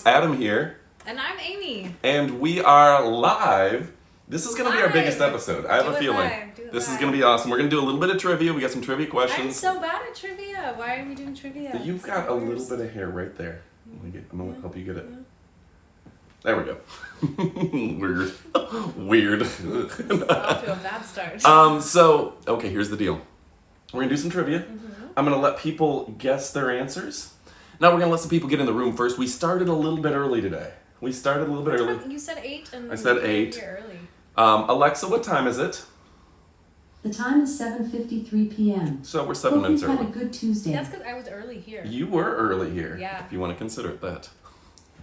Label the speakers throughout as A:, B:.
A: Adam here.
B: And I'm Amy.
A: And we are live. This is going to be our biggest episode. I have a feeling. This is going to be awesome. We're going to do a little bit of trivia. We got some trivia questions.
B: I'm so bad at trivia. Why are we doing trivia?
A: You've got a little bit of hair right there. I'm going to help you get it. There we go. Weird.
B: Off to a bad start.
A: Okay, here's the deal. We're going to do some trivia. I'm going to let people guess their answers. Now we're going to let some people get in the room first. We started a little bit early today. You said
B: 8 and
A: I said 8.
B: Here early.
A: Alexa, what time is it?
C: The time is 7:53 p.m.
A: So we're 7 minutes early.
C: Hope you've had a good Tuesday.
B: That's because I was early here.
A: You were early here.
B: Yeah.
A: If you want to consider it that.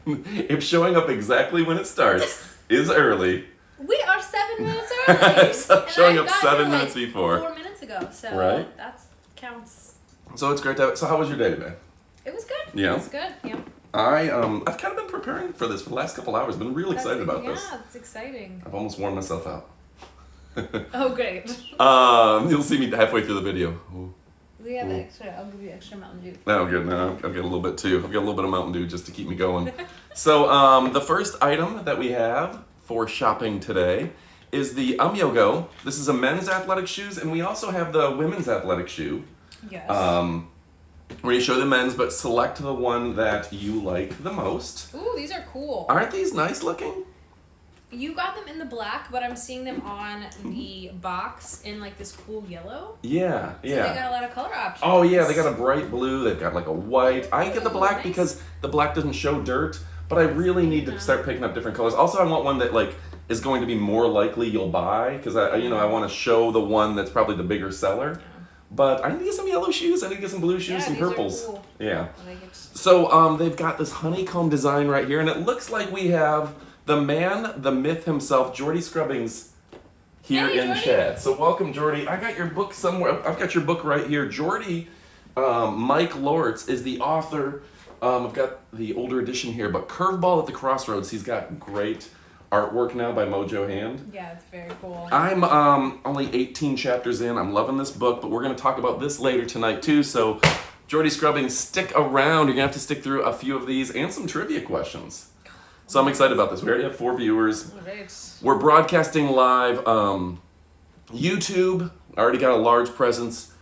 A: If showing up exactly when it starts is early.
B: We are 7 minutes early.
A: So showing up 7 minutes before.
B: 4 minutes ago. So
A: right?
B: that counts.
A: So it's great to have. So how was your day today?
B: It was good.
A: Yeah.
B: It was good. Yeah.
A: I've kind of been preparing for this for the last couple hours. Been really excited about this.
B: Yeah, it's exciting.
A: I've almost worn myself out.
B: Oh, great.
A: You'll see me halfway through the video. Ooh.
B: We have extra. I'll give you extra Mountain Dew.
A: No, good. No, I've got a little bit too. I've got a little bit of Mountain Dew just to keep me going. So the first item that we have for shopping today is the Umyogo. This is a men's athletic shoes, and we also have the women's athletic shoe.
B: Yes.
A: We're going to show the men's, but select the one that you like the most.
B: Ooh, these are cool.
A: Aren't these nice looking?
B: You got them in the black, but I'm seeing them on the box in like this cool yellow.
A: Yeah,
B: So they got a lot of color options.
A: Oh yeah, they got a bright blue, they've got like a white. I get the black
B: nice.
A: because the black doesn't show dirt, but I really need to start picking up different colors. Also, I want one that like is going to be more likely you'll buy, because I want to show the one that's probably the bigger seller. But I need to get some yellow shoes, I need to get some blue shoes, some
B: these are
A: purples.
B: cool.
A: Yeah.
B: I like it.
A: So they've got this honeycomb design right here, and it looks like we have the man, the myth himself, Jordy Scrubbings, here
B: Hey,
A: in
B: Jordy.
A: chat. So welcome, Jordy. I got your book somewhere. I've got your book right here. Jordy, Mike Lortz is the author. I've got the older edition here, but Curveball at the Crossroads. He's got great artwork now by Mojo Hand.
B: Yeah, it's very cool.
A: I'm only 18 chapters in. I'm loving this book, but we're going to talk about this later tonight too. So, Jordy Scrubbing, stick around. You're going to have to stick through a few of these and some trivia questions. So I'm excited about this. We already have 4 viewers.
B: Right.
A: We're broadcasting live. YouTube, already got a large presence.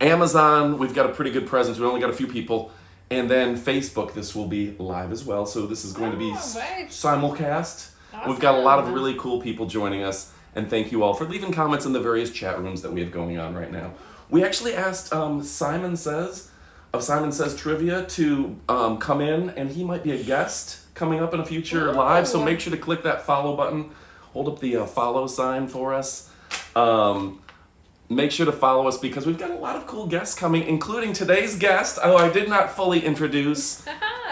A: Amazon, we've got a pretty good presence. We only got a few people. And then Facebook, this will be live as well. So this is going to be
B: right.
A: simulcast.
B: Awesome.
A: We've got a lot of really cool people joining us. And thank you all for leaving comments in the various chat rooms that we have going on right now. We actually asked Simon Says of Simon Says Trivia to come in, and he might be a guest coming up in a future live. So make sure to click that follow button. Hold up the follow sign for us. Make sure to follow us because we've got a lot of cool guests coming, including today's guest. Oh, I did not fully introduce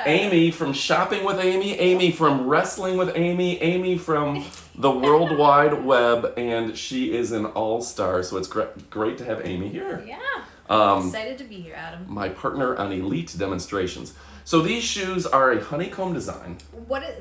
A: Amy from Shopping with Amy, Amy from Wrestling with Amy, Amy from the World Wide Web, and she is an all-star, so it's great to have Amy here.
B: Yeah. I'm excited to be here, Adam.
A: My partner on Elite Demonstrations. So these shoes are a honeycomb design.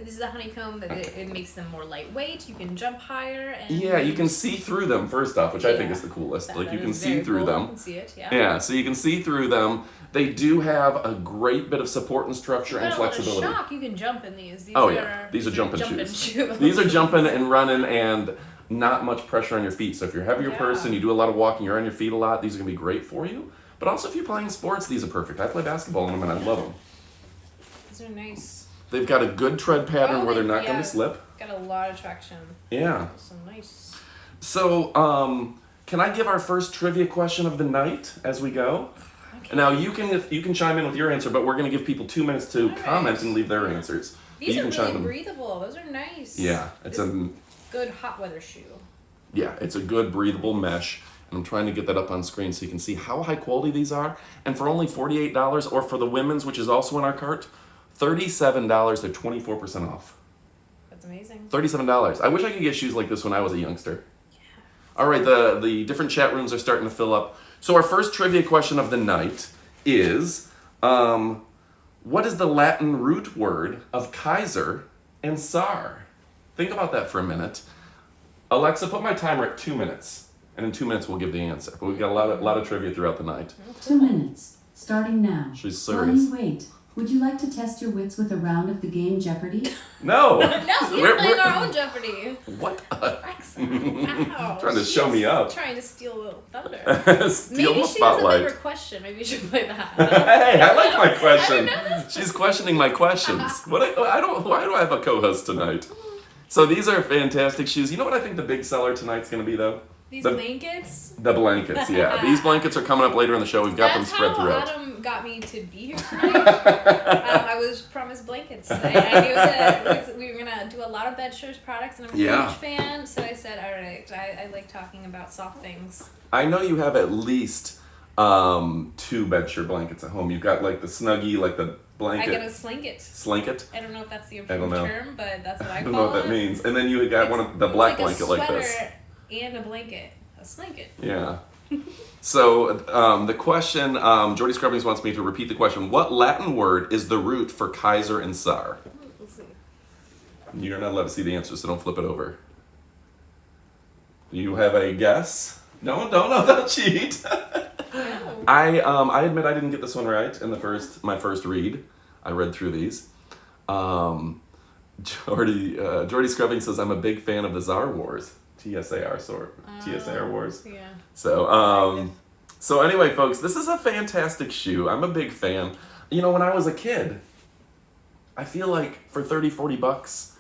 B: This is a honeycomb that it makes them more lightweight. You can jump higher. And
A: Yeah, you can see through them first off, which I think is the coolest. Like you can see through them.
B: You can see it, yeah.
A: Yeah, so you can see through them. They do have a great bit of support and structure and flexibility.
B: Shock, you can jump in these.
A: These are jumping shoes. These are jumping and running and not much pressure on your feet. So if you're a heavier person, you do a lot of walking, you're on your feet a lot, these are going to be great for you. But also if you're playing sports, these are perfect. I play basketball in them and I love them.
B: These are nice.
A: They've got a good tread pattern where they're not going to slip.
B: Got a lot of traction.
A: Yeah.
B: So nice.
A: So, can I give our first trivia question of the night as we go? Okay. Now you can chime in with your answer, but we're going to give people 2 minutes to comment and leave their answers.
B: These are really breathable. Those are nice.
A: Yeah, it's a
B: good hot weather shoe.
A: Yeah, it's a good breathable mesh. And I'm trying to get that up on screen so you can see how high quality these are. And for only $48, or for the women's, which is also in our cart, $37, they're 24% off.
B: That's amazing.
A: $37. I wish I could get shoes like this when I was a youngster. Yeah. All right, the different chat rooms are starting to fill up. So our first trivia question of the night is, what is the Latin root word of Kaiser and Tsar? Think about that for a minute. Alexa, put my timer at 2 minutes. And in 2 minutes, we'll give the answer. But we've got a lot of trivia throughout the night.
C: 2 minutes, starting now.
A: She's serious.
C: Wait. Would you like to test your wits with a round of the game Jeopardy?
A: No.
B: No, we're playing our own Jeopardy.
A: What?
B: Ow.
A: Trying to show me up.
B: Trying to steal a little thunder.
A: Steal
B: Maybe
A: the
B: she
A: spotlight.
B: has a better question. Maybe you should play that.
A: Hey, I like my question.
B: I don't know.
A: She's questioning my questions. Why do I have a co-host tonight? So these are fantastic shoes. You know what I think the big seller tonight's going to be though?
B: These blankets.
A: The blankets, yeah. These blankets are coming up later in the show. We've got them spread throughout.
B: Adam got me to be here tonight. I was promised blankets. I knew that we were gonna do a lot of Bedsure products, and I'm a huge fan. So I said, all right, I like talking about soft things.
A: I know you have at least 2 Bedsure blankets at home. You've got like the Snuggie, like the blanket.
B: I got a slinket.
A: Slinket?
B: I don't know if that's the approved term, but that's what I call it.
A: I don't know what that means. And then you got one of the black blanket like this.
B: And a blanket. A slinket.
A: Yeah. So the question, Jordy Scrubbings wants me to repeat the question. What Latin word is the root for Kaiser and Czar?
B: Let's see.
A: You're not allowed to see the answer, so don't flip it over. You have a guess? No, don't cheat.
B: No.
A: I admit I didn't get this one right in my first read. I read through these. Jordy Scrubbing says I'm a big fan of the Czar Wars. TSAR Wars.
B: Yeah.
A: So anyway, folks, this is a fantastic shoe. I'm a big fan. You know, when I was a kid, I feel like for $30-$40,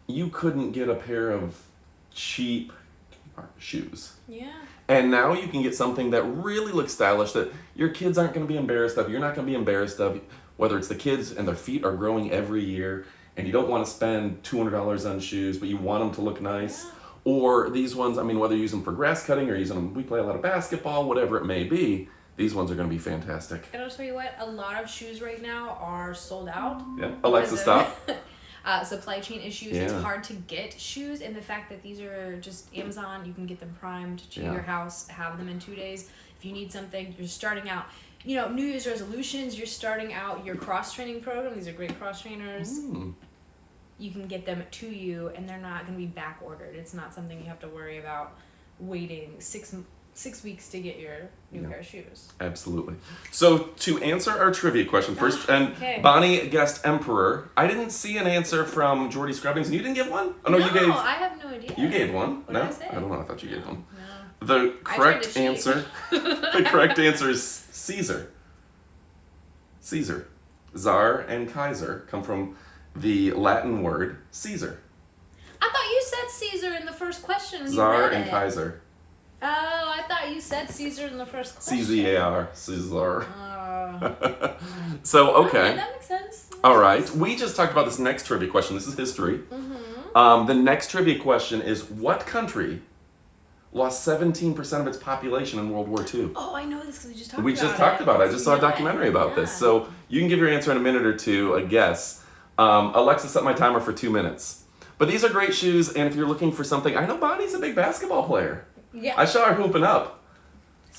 A: you couldn't get a pair of cheap shoes.
B: Yeah.
A: And now you can get something that really looks stylish that your kids aren't going to be embarrassed of. You're not going to be embarrassed of, whether it's the kids and their feet are growing every year and you don't want to spend $200 on shoes, but you want them to look nice. Yeah. Or these ones, I mean, whether you use them for grass cutting or using them, we play a lot of basketball, whatever it may be, these ones are going to be fantastic.
B: And I'll tell you what, a lot of shoes right now are sold out.
A: Yeah. Alexa, stop.
B: Supply chain issues. Yeah. It's hard to get shoes, and the fact that these are just Amazon, you can get them primed to your house, have them in 2 days. If you need something, you're starting out, you know, New Year's resolutions, you're starting out your cross-training program. These are great cross-trainers. You can get them to you, and they're not going to be back-ordered. It's not something you have to worry about waiting six weeks to get your new pair of shoes.
A: Absolutely. So to answer our trivia question first, and Bonnie guessed Emperor. I didn't see an answer from Jordy Scrubbings, and you didn't give one? Oh, no, you gave.
B: I have no idea.
A: You gave one.
B: What
A: no,
B: did I say?
A: I don't know. I thought you gave one.
B: No.
A: The correct answer. The correct answer is Caesar. Caesar. Czar and Kaiser come from the Latin word Caesar.
B: I thought you said Caesar in the first question.
A: Czar and Kaiser.
B: Oh, I thought you said Caesar in the first question.
A: C-Z-A-R. Caesar. So, okay.
B: That makes sense.
A: All right. We just talked about this next trivia question. This is history. The next trivia question is, what country lost 17% of its population in World War II?
B: Oh, I know this because we just talked about it.
A: We just talked about it. I just saw a documentary about this. So you can give your answer in a minute or two, a guess. Alexa, set my timer for 2 minutes. But these are great shoes, and if you're looking for something, I know Bonnie's a big basketball player.
B: Yeah.
A: I saw her hooping up.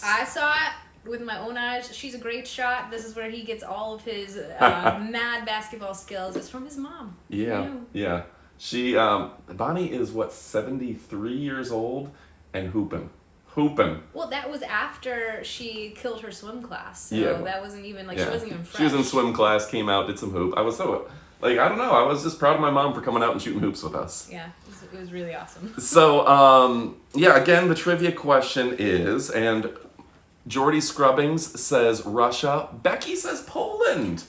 B: I saw it with my own eyes. She's a great shot. This is where he gets all of his mad basketball skills. It's from his mom.
A: Yeah. She, Bonnie is, 73 years old and hooping. Well,
B: that was after she killed her swim class. So that wasn't even, she wasn't even fresh.
A: She was in swim class, came out, did some hoop. I was so, I don't know. I was just proud of my mom for coming out and shooting hoops with us.
B: Yeah, it was really awesome.
A: So, again, the trivia question is, and Jordy Scrubbings says Russia. Becky says Poland.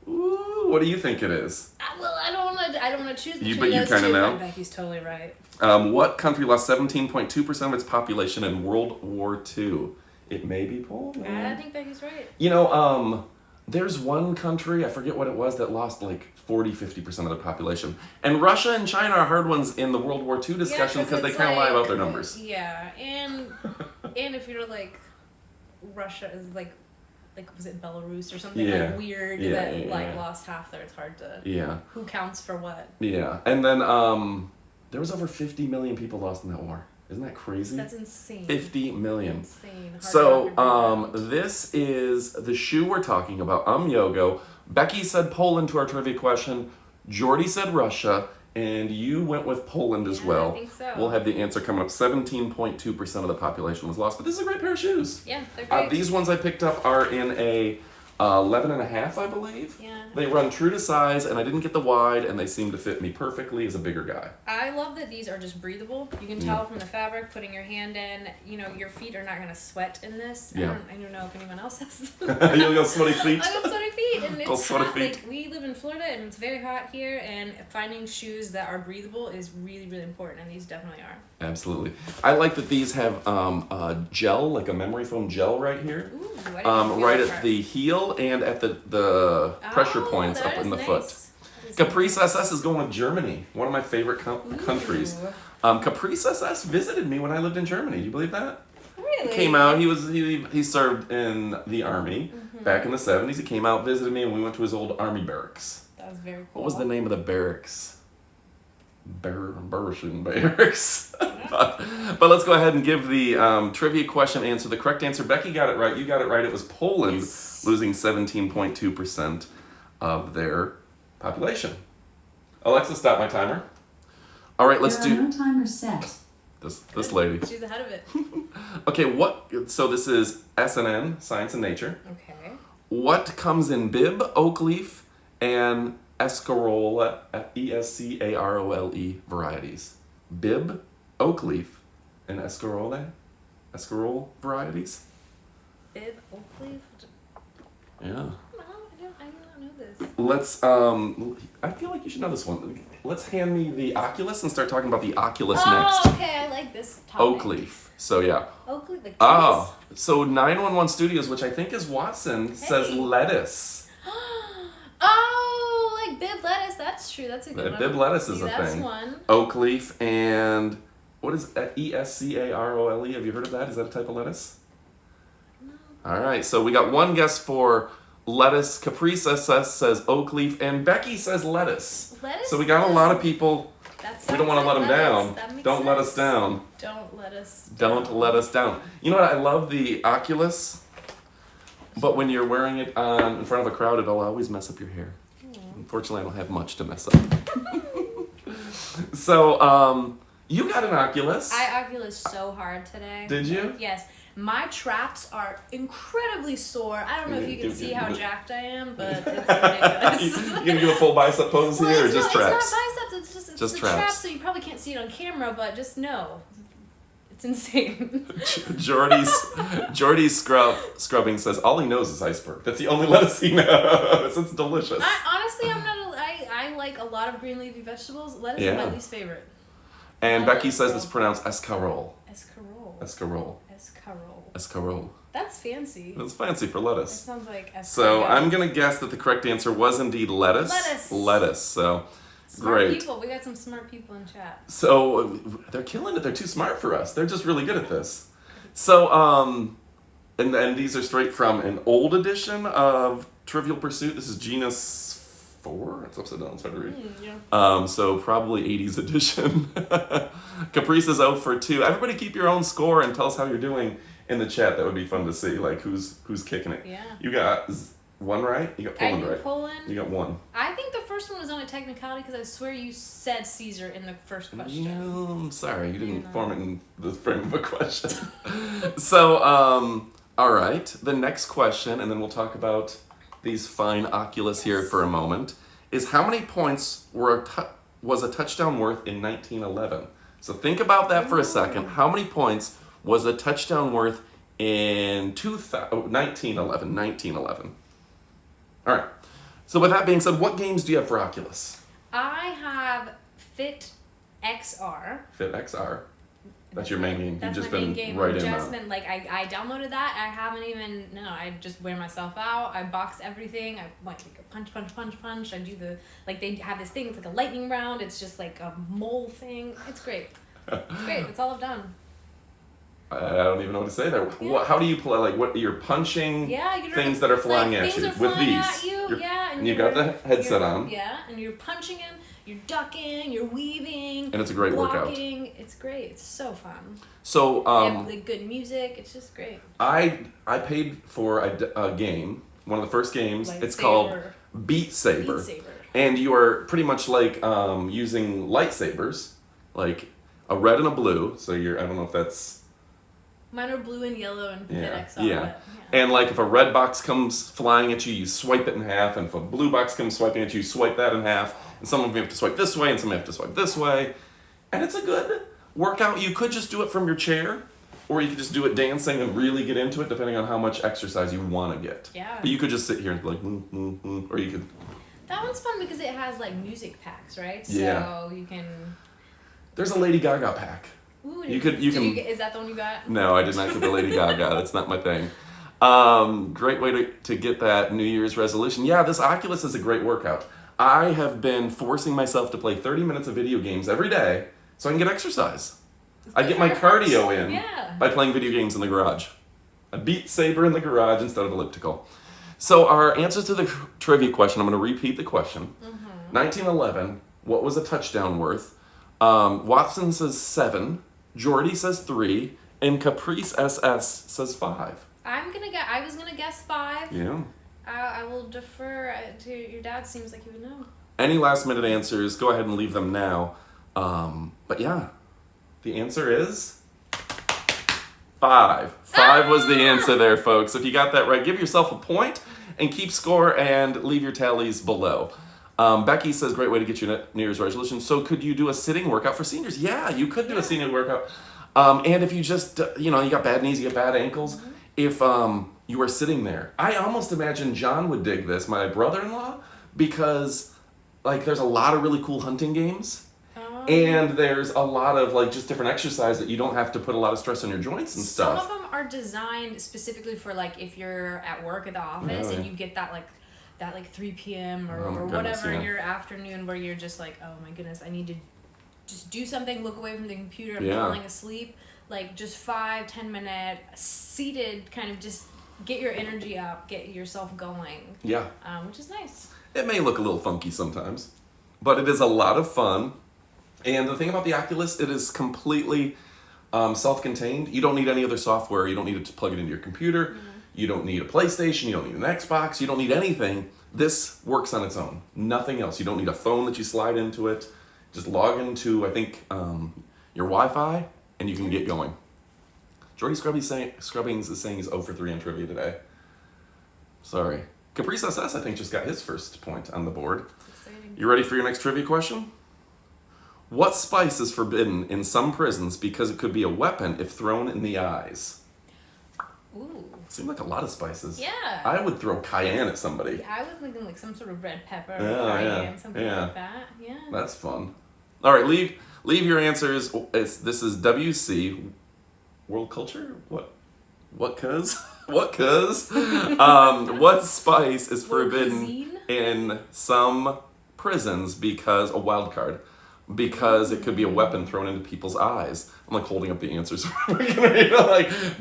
A: Ooh, what do you think it is?
B: Well, I don't want to choose between
A: but you
B: those
A: kind of
B: two,
A: know.
B: but Becky's totally right.
A: What country lost 17.2% of its population in World War II? It may be Poland.
B: I think Becky's right.
A: You know, there's one country, I forget what it was, that lost 40-50% of the population. And Russia and China are hard ones in the World War II discussion because they kind of lie about their numbers.
B: Yeah, and if you're Russia is was it Belarus or something weird that lost half there? It's hard to who counts for what.
A: Yeah, and then there was over 50 million people lost in that war. Isn't that crazy?
B: That's insane.
A: 50 million.
B: Insane.
A: So this is the shoe we're talking about. Yogo. Becky said Poland to our trivia question. Jordy said Russia. And you went with Poland as well.
B: I think so.
A: We'll have the answer coming up. 17.2% of the population was lost. But this is a great pair of shoes.
B: Yeah, they're great.
A: These ones I picked up are in a 11.5, I believe.
B: Yeah.
A: They run true to size, and I didn't get the wide, and they seem to fit me perfectly as a bigger guy.
B: I love that these are just breathable. You can tell from the fabric, putting your hand in, you know, your feet are not going to sweat in this.
A: Yeah.
B: I don't know if anyone else has.
A: You got sweaty feet?
B: I got sweaty feet, and
A: Got
B: it's
A: sweaty
B: hot.
A: feet.
B: Like, we live in Florida, and it's very hot here, and finding shoes that are breathable is really, really important, and these definitely are.
A: Absolutely. I like that these have gel, like a memory foam gel right here.
B: Ooh, I didn't feel
A: Right
B: that
A: at
B: part.
A: the heel and at the pressure points
B: that
A: up in
B: is
A: the
B: nice.
A: foot.
B: That is
A: Caprice SS is going with Germany, one of my favorite countries. Caprice SS visited me when I lived in Germany. Do you believe that?
B: Really?
A: He came out. He served in the army back in the 70s. He came out, visited me, and we went to his old army barracks.
B: That was very cool.
A: What was the name of the barracks? Burrischen barracks. But let's go ahead and give the trivia question answer. The correct answer, Becky got it right. You got it right. It was Poland, losing 17.2% of their population. Alexa, stop my timer. All right, let's
C: There are
A: do
C: no timers set.
A: this lady.
B: She's ahead of it.
A: Okay, so this is SNN, Science and Nature.
B: Okay.
A: What comes in bib, oak leaf, and escarole, Escarole varieties? Bib, oak leaf, and escarole varieties?
B: Bib, oak leaf?
A: Yeah.
B: No, I do not know this.
A: Let's, I feel like you should know this one. Let's hand me the Oculus and start talking about the Oculus next.
B: Okay, I like this topic.
A: Oak leaf. So yeah.
B: Oak leaf, like
A: Oh, so 911 Studios, which I think is Watson, says lettuce.
B: Oh, like bib lettuce. That's true. That's a good one.
A: Bib lettuce is
B: See,
A: a
B: that's
A: thing.
B: one.
A: Oak leaf and what is Escarole? Have you heard of that? Is that a type of lettuce?
B: No.
A: All right, so we got one guess for lettuce. Caprice SS says oak leaf, and Becky says lettuce.
B: Lettuce.
A: So we got a lot of people.
B: That
A: We don't want to let them down.
B: That makes
A: Don't let
B: sense.
A: us down.
B: Don't let us.
A: Don't let us down. You know what? I love the Oculus, but when you're wearing it in front of a crowd, it'll always mess up your hair. Unfortunately, I don't have much to mess up. So, you got an Oculus.
B: I Oculus so hard today.
A: Did you?
B: Yes. My traps are incredibly sore. I don't know if you can see how jacked I am, but it's ridiculous.
A: You gonna give a full bicep pose here, or
B: it's
A: just
B: not,
A: traps?
B: It's not biceps. It's
A: Just
B: the
A: traps.
B: traps, so you probably can't see it on camera, but just know. It's insane.
A: Jordy's scrubbing says all he knows is iceberg. That's the only lettuce he knows. It's delicious.
B: Honestly, I like a lot of green leafy vegetables. Lettuce is my least favorite.
A: And Becky says it's pronounced escarole.
B: Escarole.
A: Escarole.
B: Escarole.
A: Escarole.
B: That's fancy.
A: That's fancy for
B: It
A: lettuce.
B: sounds like escargot.
A: So I'm gonna guess that the correct answer was indeed lettuce. Lettuce. So
B: Smart
A: great.
B: people. We got some smart people in chat.
A: So they're killing it. They're too smart for us. They're just really good at this. So and these are straight from an old edition of Trivial Pursuit. This is Genus 4. It's upside down. It's hard to read.
B: Yeah.
A: So probably 80s edition. Caprice is 0 for 2. Everybody keep your own score and tell us how you're doing in the chat. That would be fun to see. Like who's kicking it.
B: Yeah.
A: You got one right. You got Poland
B: I knew
A: right.
B: Poland.
A: You got one.
B: I think the first one was on a technicality because I swear you said Caesar in the first question.
A: No, I'm sorry. You didn't form it in the frame of a question. So, all right. The next question, and then we'll talk about these fine Oculus here for a moment, is how many points was a touchdown worth in 1911? So think about that for a second. How many points was a touchdown worth in 1911? 1911. All right. So with that being said, what games do you have for Oculus?
B: I have Fit XR.
A: Fit XR. That's your main game.
B: That's
A: You've just
B: my main
A: been
B: game.
A: right
B: I've
A: in
B: just
A: that.
B: been like I downloaded that. I haven't even I just wear myself out. I box everything. I like punch. I do the they have this thing. It's like a lightning round. It's just like a mole thing. It's great. It's great. That's all I've done.
A: I don't even know what to say there.
B: Yeah.
A: How do you play? Like what? You're punching
B: Things
A: that are flying at
B: things
A: you
B: are
A: with
B: flying
A: these.
B: At you,
A: And you got the headset on.
B: Yeah, and you're punching him. You're ducking. You're weaving.
A: And it's a great workout.
B: Blocking. It's great. It's so fun.
A: So
B: They have like good music. It's just great.
A: I paid for a game. One of the first games. It's
B: Lightsaber.
A: called Beat Saber.
B: Beat Saber.
A: And you are pretty much like using lightsabers, like a red and a blue. So I don't know if that's
B: Mine are blue and yellow and FedEx.
A: Yeah. And like if a red box comes flying at you, you swipe it in half. And if a blue box comes swiping at you, you swipe that in half. And some of them have to swipe this way and some have to swipe this way. And it's a good workout. You could just do it from your chair, or you could just do it dancing and really get into it, depending on how much exercise you want to get.
B: Yeah.
A: But you could just sit here and be like, or you could.
B: That one's fun because it has like music packs, right?
A: Yeah.
B: So you can.
A: There's a Lady Gaga pack.
B: Ooh,
A: you can.
B: Is that the one you got?
A: No, I did not get the Lady Gaga. That's not my thing. Great way to get that New Year's resolution. Yeah, this Oculus is a great workout. I have been forcing myself to play 30 minutes of video games every day so I can get exercise. I get my cardio in by playing video games in the garage. I beat Saber in the garage instead of elliptical. So our answers to the trivia question, I'm going to repeat the question. 1911, what was a touchdown worth? Watson says 7, Jordy says 3, and Caprice SS says 5.
B: I was gonna guess 5.
A: Yeah.
B: I will defer to your dad. Seems like he would know.
A: Any last minute answers, go ahead and leave them now. But yeah, the answer is 5. 5 was the answer there, folks. If you got that right, give yourself a point and keep score and leave your tallies below. Becky says, great way to get your New Year's resolution. So could you do a sitting workout for seniors? Yeah, you could do a senior workout. And if you just, you got bad knees, you got bad ankles, if you were sitting there, I almost imagine John would dig this, my brother-in-law, because there's a lot of really cool hunting games. And there's a lot of just different exercise that you don't have to put a lot of stress on your joints and stuff.
B: Some of them are designed specifically for if you're at work at the office and you get that 3 p.m. or whatever in your afternoon where you're just like, oh my goodness, I need to just do something, look away from the computer, I'm falling asleep. Just 5-10 minute seated, kind of just get your energy up, get yourself going.
A: Yeah.
B: Which is nice.
A: It may look a little funky sometimes, but it is a lot of fun. And the thing about the Oculus, it is completely self-contained. You don't need any other software. You don't need to plug it into your computer. You don't need a PlayStation. You don't need an Xbox. You don't need anything. This works on its own. Nothing else. You don't need a phone that you slide into it. Just log into, I think, your Wi-Fi, and you can get going. Jordy Scrubbings is saying he's 0 for 3 on trivia today. Sorry. Caprice SS, I think, just got his first point on the board. You ready for your next trivia question? What spice is forbidden in some prisons because it could be a weapon if thrown in the eyes?
B: Ooh.
A: Seemed like a lot of spices.
B: Yeah.
A: I would throw cayenne at somebody.
B: I was thinking some sort of red pepper or cayenne, something like that. Yeah.
A: That's fun. All right, leave your answers. This is WC, World Culture? What cuz? What cuz? What spice is forbidden in some prisons because, a wild card, because it could be a weapon thrown into people's eyes. I'm holding up the answers.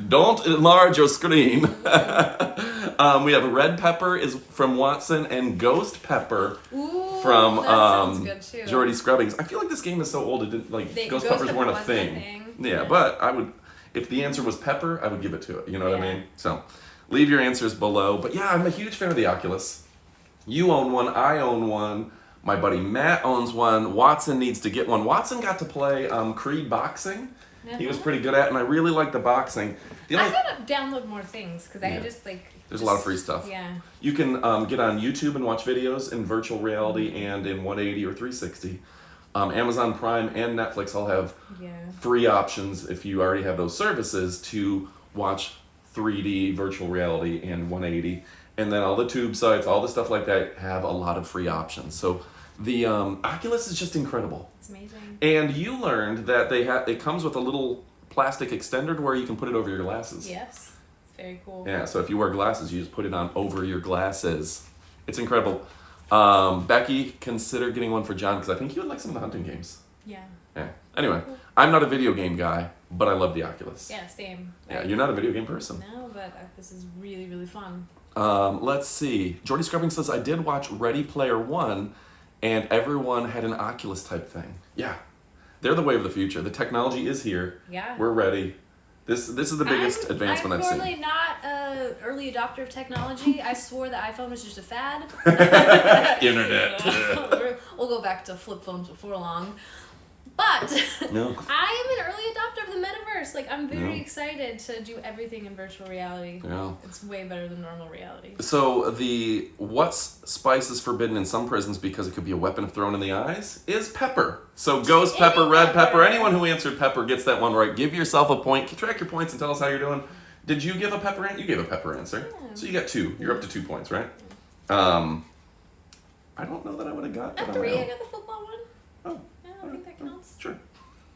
A: Don't enlarge your screen. We have red pepper is from Watson and ghost pepper from Jordy Scrubbings. I feel like this game is so old it didn't ghost peppers weren't a thing. Yeah, but I would, if the answer was pepper, I would give it to it. You know what I mean? So leave your answers below. But yeah, I'm a huge fan of the Oculus. You own one, I own one. My buddy Matt owns one. Watson needs to get one. Watson got to play Creed boxing. He was pretty good at it, and I really like the boxing.
B: I gotta download more things because I just
A: There's a lot of free stuff.
B: Yeah.
A: You can get on YouTube and watch videos in virtual reality and in 180 or 360. Amazon Prime and Netflix all have free options if you already have those services to watch 3D virtual reality and 180. And then all the tube sites, all the stuff like that have a lot of free options. So the Oculus is just incredible.
B: It's amazing.
A: And you learned that it comes with a little plastic extender where you can put it over your glasses.
B: Yes, it's very cool.
A: Yeah, so if you wear glasses, you just put it on over your glasses. It's incredible. Becky, consider getting one for John because I think he would like some of the hunting games.
B: Yeah.
A: Yeah. Anyway, I'm not a video game guy, but I love the Oculus.
B: Yeah, same.
A: Yeah, you're not a video game person.
B: No, but this is really, really fun.
A: Let's see. Jordy Scrubbing says, I did watch Ready Player One, and everyone had an Oculus type thing. Yeah. They're the way of the future. The technology is here.
B: Yeah.
A: We're ready. This is the biggest advancement I've seen.
B: I'm totally not an early adopter of technology. I swore the iPhone was just a fad.
A: Internet.
B: We'll go back to flip phones before long. But
A: No.
B: I am an early adopter of the metaverse. Like, I'm very excited to do everything in virtual reality.
A: Yeah.
B: It's way better than normal reality.
A: So what spice is forbidden in some prisons because it could be a weapon if thrown in the eyes is pepper. So ghost pepper, red pepper. Anyone who answered pepper gets that one right. Give yourself a point. Track your points and tell us how you're doing. Did you give a pepper answer? You gave a pepper answer. Yeah. So you got 2. You're up to 2 points, right? I don't know that I would have got that.
B: 3, I got the football one.
A: Oh.
B: Yeah, I think that counts.
A: Sure.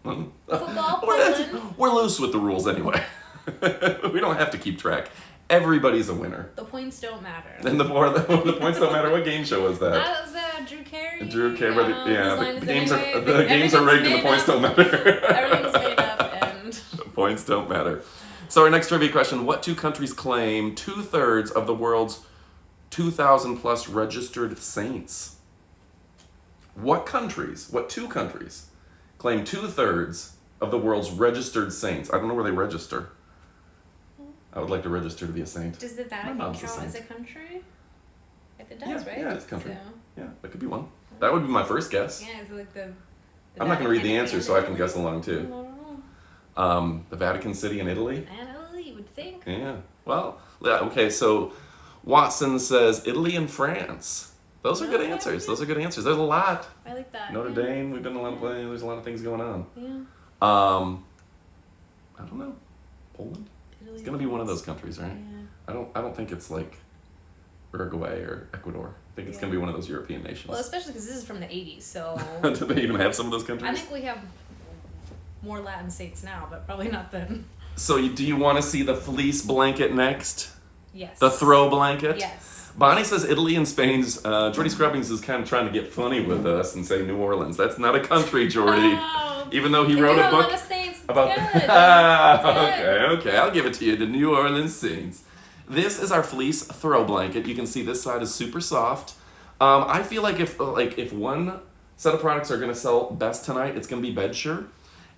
B: Football, Poland.
A: We're loose with the rules anyway. We don't have to keep track. Everybody's a winner.
B: The points don't matter.
A: And the points don't matter. What game show was that?
B: That was Drew Carey.
A: Drew Carey, the games
B: Everything's
A: are rigged and the points don't matter.
B: Everything's made up and...
A: The points don't matter. So our next trivia question, what 2 countries claim 2/3 of the world's 2,000 plus registered saints? What 2 countries claim 2/3 of the world's registered saints? I don't know where they register. I would like to register to be a saint.
B: Does the Vatican count as a country? If it does, right?
A: Yeah, it's a country.
B: So.
A: Yeah, that could be one. That would be my first guess.
B: Yeah, it's like the
A: I'm not going to read the answer, so I can guess along too.
B: I don't know.
A: The Vatican City in Italy.
B: And Italy, you would think.
A: Yeah. Well, okay. So Watson says Italy and France. Those are good answers. Those are good answers. There's a lot.
B: I like that.
A: Notre Dame. We've done a lot of playing. There's a lot of things going on.
B: Yeah.
A: I don't know. Poland.
B: Italy,
A: It's gonna be one of those countries, right?
B: Yeah.
A: I don't think it's like Uruguay or Ecuador. I think it's gonna be one of those European nations.
B: Well, especially because this is from the 80s, so...
A: Do they even have some of those countries?
B: I think we have more Latin states now, but probably not then.
A: So do you want to see the fleece blanket next?
B: Yes.
A: The throw blanket?
B: Yes.
A: Bonnie says Italy and Spain's. Jordy Scrubbings is kind of trying to get funny with us and say New Orleans. That's not a country, Jordy.
B: Oh,
A: Even though he wrote a book about... Okay, I'll give it to you. The New Orleans Saints. This is our fleece throw blanket. You can see this side is super soft. I feel like if one set of products are going to sell best tonight, it's going to be Bedsure.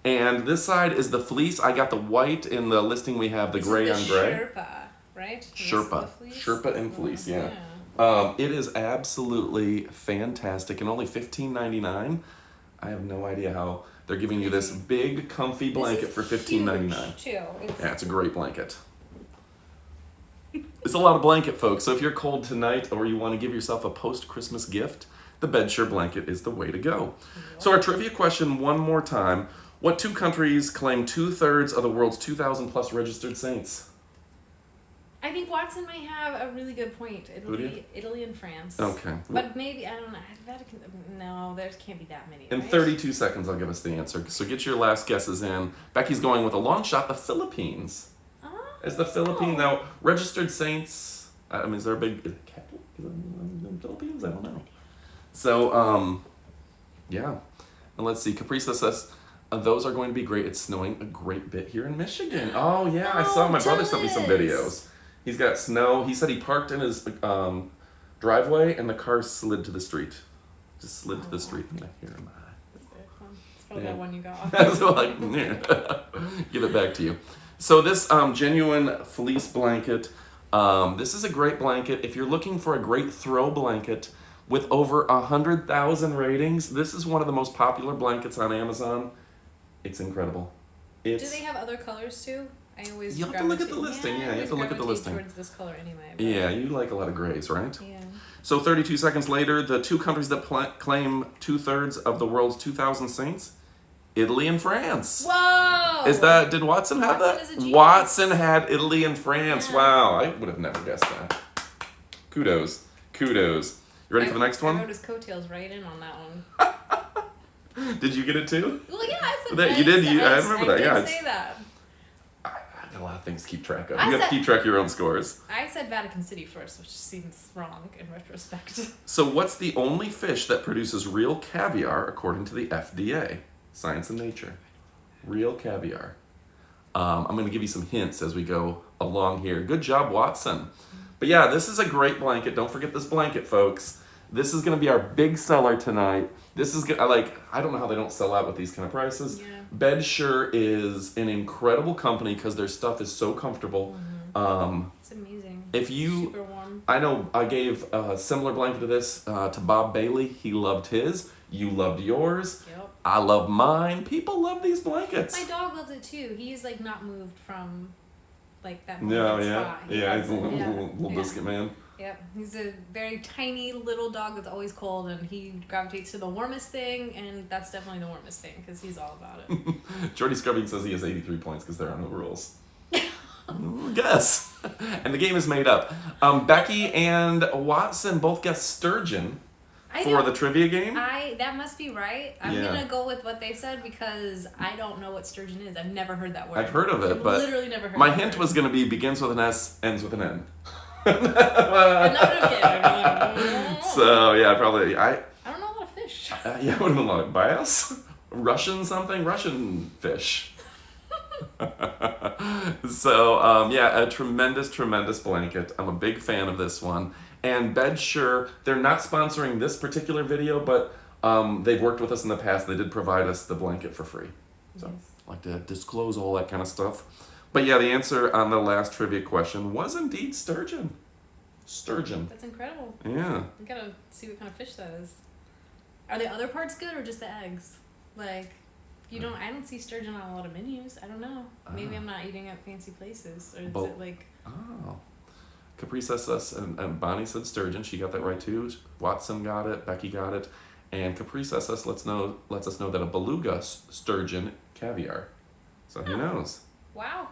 A: And this side is the fleece. I got the white in the listing. We have the gray on gray.
B: Sherpa, right?
A: Sherpa and fleece, yeah. It is absolutely fantastic and only $15.99. I have no idea how they're giving you this big, comfy blanket for $15.99. Yeah, it's a great blanket. It's a lot of blanket, folks. So if you're cold tonight or you want to give yourself a post-Christmas gift, the Bedsure blanket is the way to go. So our trivia question one more time. What 2 countries claim 2/3 of the world's 2,000 plus registered saints?
B: I think Watson might have a really good point. Italy and France.
A: Okay.
B: But maybe, I don't know. Vatican, no, there can't be that many.
A: In
B: right?
A: 32 seconds, I'll give us the answer. So get your last guesses in. Becky's going with a long shot, the Philippines. Is the Philippines now registered saints? I mean, is there a big capital in the Philippines? I don't know. So, yeah. And let's see. Caprisa says those are going to be great. It's snowing a great bit here in Michigan. Oh yeah, I saw my brother sent me some videos. He's got snow. He said he parked in his driveway and the car slid to the street. Just slid to the street. And here am I.
B: That's very fun. It's probably that one you got.
A: So give it back to you. So this genuine fleece blanket, this is a great blanket. If you're looking for a great throw blanket with over 100,000 ratings, this is one of the most popular blankets on Amazon. It's incredible.
B: Do they have other colors too?
A: You have to look at the listing. Yeah, you have to look at the listing.
B: Towards this color anyway.
A: Yeah, you like a lot of grays, right?
B: Yeah.
A: So 32 seconds later, the 2 countries that claim 2/3 of the world's 2,000 saints, Italy and France.
B: Whoa!
A: Did Watson have that?
B: Is a genius.
A: Watson had Italy and France.
B: Yeah.
A: Wow, I would have never guessed that. Kudos. You ready for the next one?
B: I wrote his coattails right in on that one.
A: Did you get it too?
B: Well, yeah, I said
A: that. You did. I remember that.
B: I did say that.
A: I got a lot of things to keep track of. You have to keep track of your own scores.
B: I said Vatican City first, which seems wrong in retrospect.
A: So what's the only fish that produces real caviar according to the FDA? Science and Nature. Real caviar. I'm going to give you some hints as we go along here. Good job, Watson. But yeah, this is a great blanket. Don't forget this blanket, folks. This is going to be our big seller tonight. This is I don't know how they don't sell out with these kind of prices.
B: Yeah.
A: Bedsure is an incredible company because their stuff is so comfortable.
B: Mm-hmm. It's amazing.
A: Super warm. I know I gave a similar blanket to this to Bob Bailey. He loved his. You loved yours.
B: Yep.
A: I love mine. People love these blankets.
B: My dog loves it too. He's like not moved from like that
A: No,
B: blanket
A: yeah.
B: spot.
A: Yeah, he's a little biscuit man.
B: Yep, he's a very tiny little dog that's always cold, and he gravitates to the warmest thing, and that's definitely the warmest thing because he's all about it.
A: Jordy Scrubbing says he has 83 points because there are no rules. Guess. And the game is made up. Becky and Watson both guessed sturgeon for the trivia game.
B: That must be right. I'm gonna go with what they said because I don't know what sturgeon is. I've never heard that word.
A: I've heard of it, but
B: literally never heard.
A: My
B: that
A: hint
B: word.
A: was gonna be begins with an S, ends with an N. So yeah, probably I
B: don't know a lot of fish.
A: Yeah, what would have been like bass, Russian something, Russian fish. So yeah, a tremendous blanket. I'm a big fan of this one. And Bedsure, they're not sponsoring this particular video, but they've worked with us in the past. They did provide us the blanket for free. So I like to disclose all that kind of stuff. But yeah, the answer on the last trivia question was indeed sturgeon. Sturgeon.
B: That's incredible.
A: Yeah.
B: We gotta see what kind of fish that is. Are the other parts good or just the eggs? Like, I don't see sturgeon on a lot of menus. I don't know. Maybe I'm not eating at fancy places. Or is it like...
A: Oh. Capri says us, and Bonnie said sturgeon. She got that right too. Watson got it. Becky got it. And Capri says us lets us know that a beluga sturgeon caviar. So who knows?
B: Wow.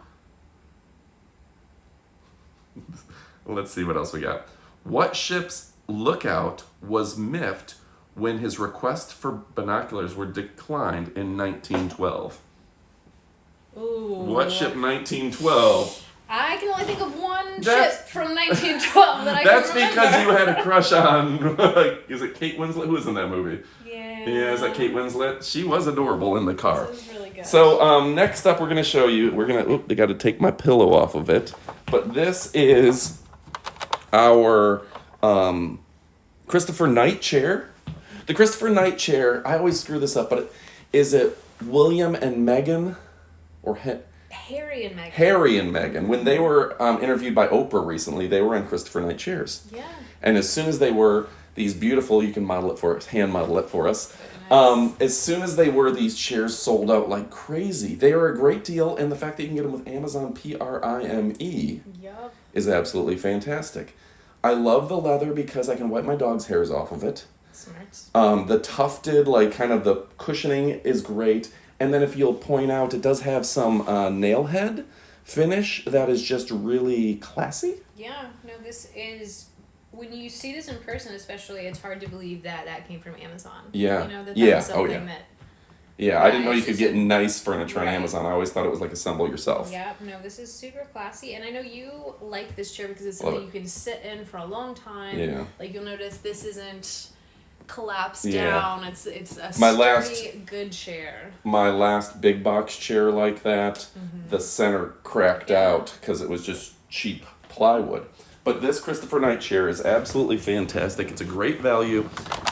A: Let's see what else we got. What ship's lookout was miffed when his request for binoculars were declined in 1912?
B: Ooh.
A: What ship 1912?
B: I can only think of one ship from 1912 that I
A: That's
B: can remember.
A: because you had a crush on, is it Kate Winslet? Who was in that movie?
B: Yeah.
A: Yeah, is that Kate Winslet? She was adorable in the car.
B: This is really good.
A: So next up we're going to show you, they got to take my pillow off of it. But this is our Christopher Knight chair. The Christopher Knight chair, I always screw this up, but is it William and Meghan? Or
B: Harry and Meghan.
A: Harry and Meghan. When they were interviewed by Oprah recently, they were in Christopher Knight chairs.
B: Yeah.
A: And as soon as they were these beautiful, you can model it for us, hand model it for us.
B: Nice.
A: As soon as they were, these chairs sold out like crazy. They are a great deal, and the fact that you can get them with Amazon Prime
B: Yup.
A: is absolutely fantastic. I love the leather because I can wipe my dog's hairs off of it.
B: Smart.
A: The tufted, like kind of the cushioning is great. And then if you'll point out, it does have some nail head finish that is just really classy.
B: Yeah, no, this is, when you see this in person especially, it's hard to believe that came from Amazon.
A: Yeah.
B: You know, that
A: Yeah.
B: was something
A: Oh, yeah.
B: that...
A: Yeah, I didn't know
B: it's
A: you could
B: just
A: get nice furniture on
B: Right.
A: Amazon. I always thought it was like assemble yourself.
B: Yeah, no, this is super classy, and I know you like this chair because it's
A: Love
B: something
A: it.
B: you can sit in for a long time.
A: Yeah.
B: Like, you'll notice this isn't collapsed
A: Yeah.
B: down. It's a
A: My
B: sturdy, good chair.
A: My last big box chair like that, the center cracked out because it was just cheap plywood. But this Christopher Knight chair is absolutely fantastic. It's a great value,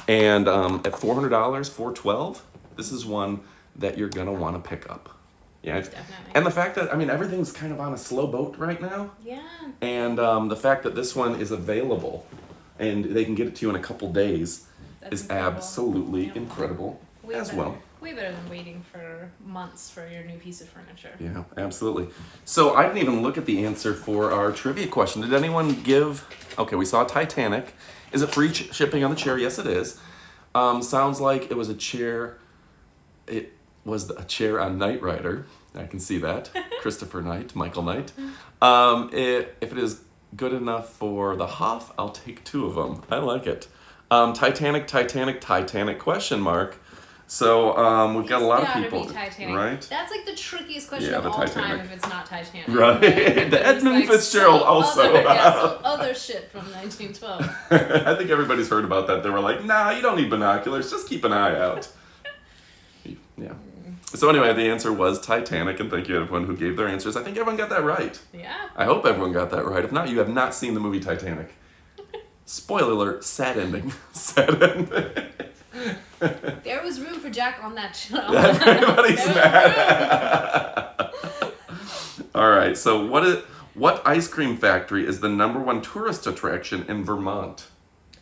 A: and at $400, $412, this is one that you're gonna want to pick up. Yeah,
B: Definitely.
A: and the fact that everything's kind of on a slow boat right now,
B: Yeah.
A: and the fact that this one is available, and they can get it to you in a couple days,
B: That's
A: is
B: incredible.
A: absolutely
B: Yeah.
A: incredible as well.
B: Way better than waiting for months for your new piece of furniture.
A: Yeah, absolutely. So I didn't even look at the answer for our trivia question. Did anyone give... Okay, we saw Titanic. Is it free shipping on the chair? Yes, it is. Sounds like it was a chair... It was a chair on Knight Rider. I can see that. Christopher Knight, Michael Knight. If it is good enough for the Hoff, I'll take 2 of them. I like it. Titanic question mark. So we've got a lot of people,
B: Be Titanic.
A: right?
B: That's like the trickiest question
A: Yeah,
B: of
A: the
B: all
A: Titanic.
B: time if it's not Titanic.
A: Right.
B: Like,
A: The
B: it's
A: Edmund Fitzgerald
B: some
A: also.
B: some other shit from 1912.
A: I think everybody's heard about that. They were like, nah, you don't need binoculars. Just keep an eye out. Yeah. So anyway, the answer was Titanic, and thank you to everyone who gave their answers. I think everyone got that right.
B: Yeah.
A: I hope everyone got that right. If not, you have not seen the movie Titanic. Spoiler alert, sad ending. Sad ending.
B: There was room for Jack on that show.
A: Everybody's mad. All right, so what ice cream factory is the #1 tourist attraction in Vermont?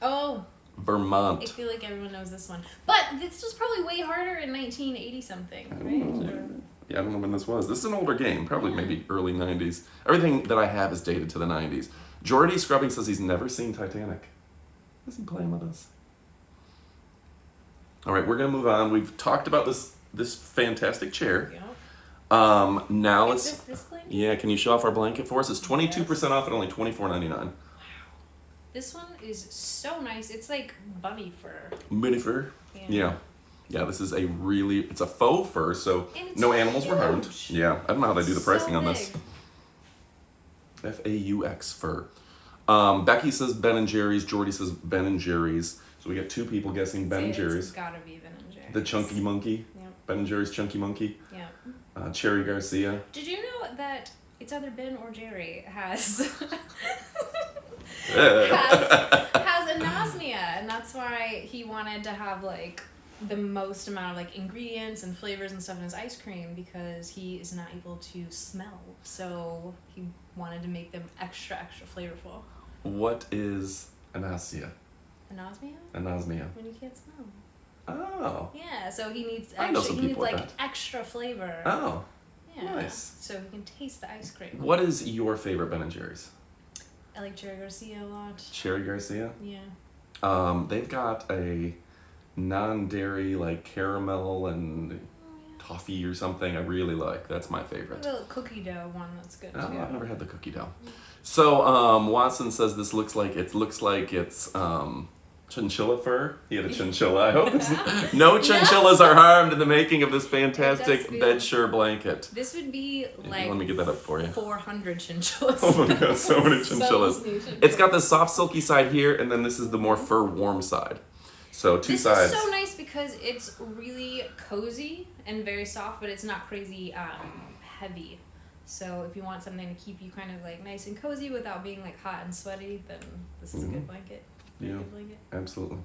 B: Oh,
A: Vermont.
B: I feel like everyone knows this one. But this was probably way harder in 1980 something, right?
A: Yeah, I don't know when this was. This is an older game, probably maybe early 90s. Everything that I have is dated to the 90s. Jordy Scrubbing says he's never seen Titanic. Is he playing with us? All right, we're going to move on. We've talked about this fantastic chair.
B: Yep.
A: Now
B: Is
A: let's...
B: this blanket?
A: Yeah, can you show off our blanket for us? It's 22% off at only $24.99.
B: This one is so nice. It's like bunny fur.
A: Bunny fur? Yeah. Yeah, this is it's a faux fur, so no animals were harmed. Yeah, I don't know how they do the pricing on this. Faux fur. Becky says Ben & Jerry's. Jordy says Ben & Jerry's. So we got two people guessing Ben & Jerry's.
B: It's gotta be Ben & Jerry's.
A: The Chunky Monkey.
B: Yep.
A: Ben & Jerry's Chunky Monkey.
B: Yeah.
A: Cherry Garcia.
B: Did you know that it's either Ben or Jerry has anosmia, and that's why he wanted to have like the most amount of like ingredients and flavors and stuff in his ice cream, because he is not able to smell, so he wanted to make them extra flavorful.
A: What is anosmia?
B: Anosmia?
A: Anosmia.
B: When you can't smell.
A: Oh.
B: Yeah, so he needs
A: I know some people with
B: like
A: that.
B: extra flavor.
A: Oh.
B: Yeah.
A: Nice.
B: So he can taste the ice cream.
A: What is your favorite Ben & Jerry's?
B: I like Cherry Garcia a lot.
A: Cherry Garcia?
B: Yeah.
A: They've got a non-dairy like caramel and toffee or something I really like. That's my favorite.
B: The cookie dough one that's good too.
A: Oh, I've never had the cookie dough. So Watson says this looks like it's chinchilla fur. He had a chinchilla. I hope no chinchillas are harmed in the making of this fantastic Bedsure blanket.
B: This would be like
A: let me get that up for you.
B: 400 chinchillas.
A: Oh my god, so many chinchillas.
B: So many chinchillas.
A: It's got the soft silky side here, and then this is the more fur warm side. So two sides.
B: This is so nice because it's really cozy and very soft, but it's not crazy heavy. So if you want something to keep you kind of like nice and cozy without being like hot and sweaty, then this is a good blanket.
A: Yeah,
B: good blanket.
A: Absolutely.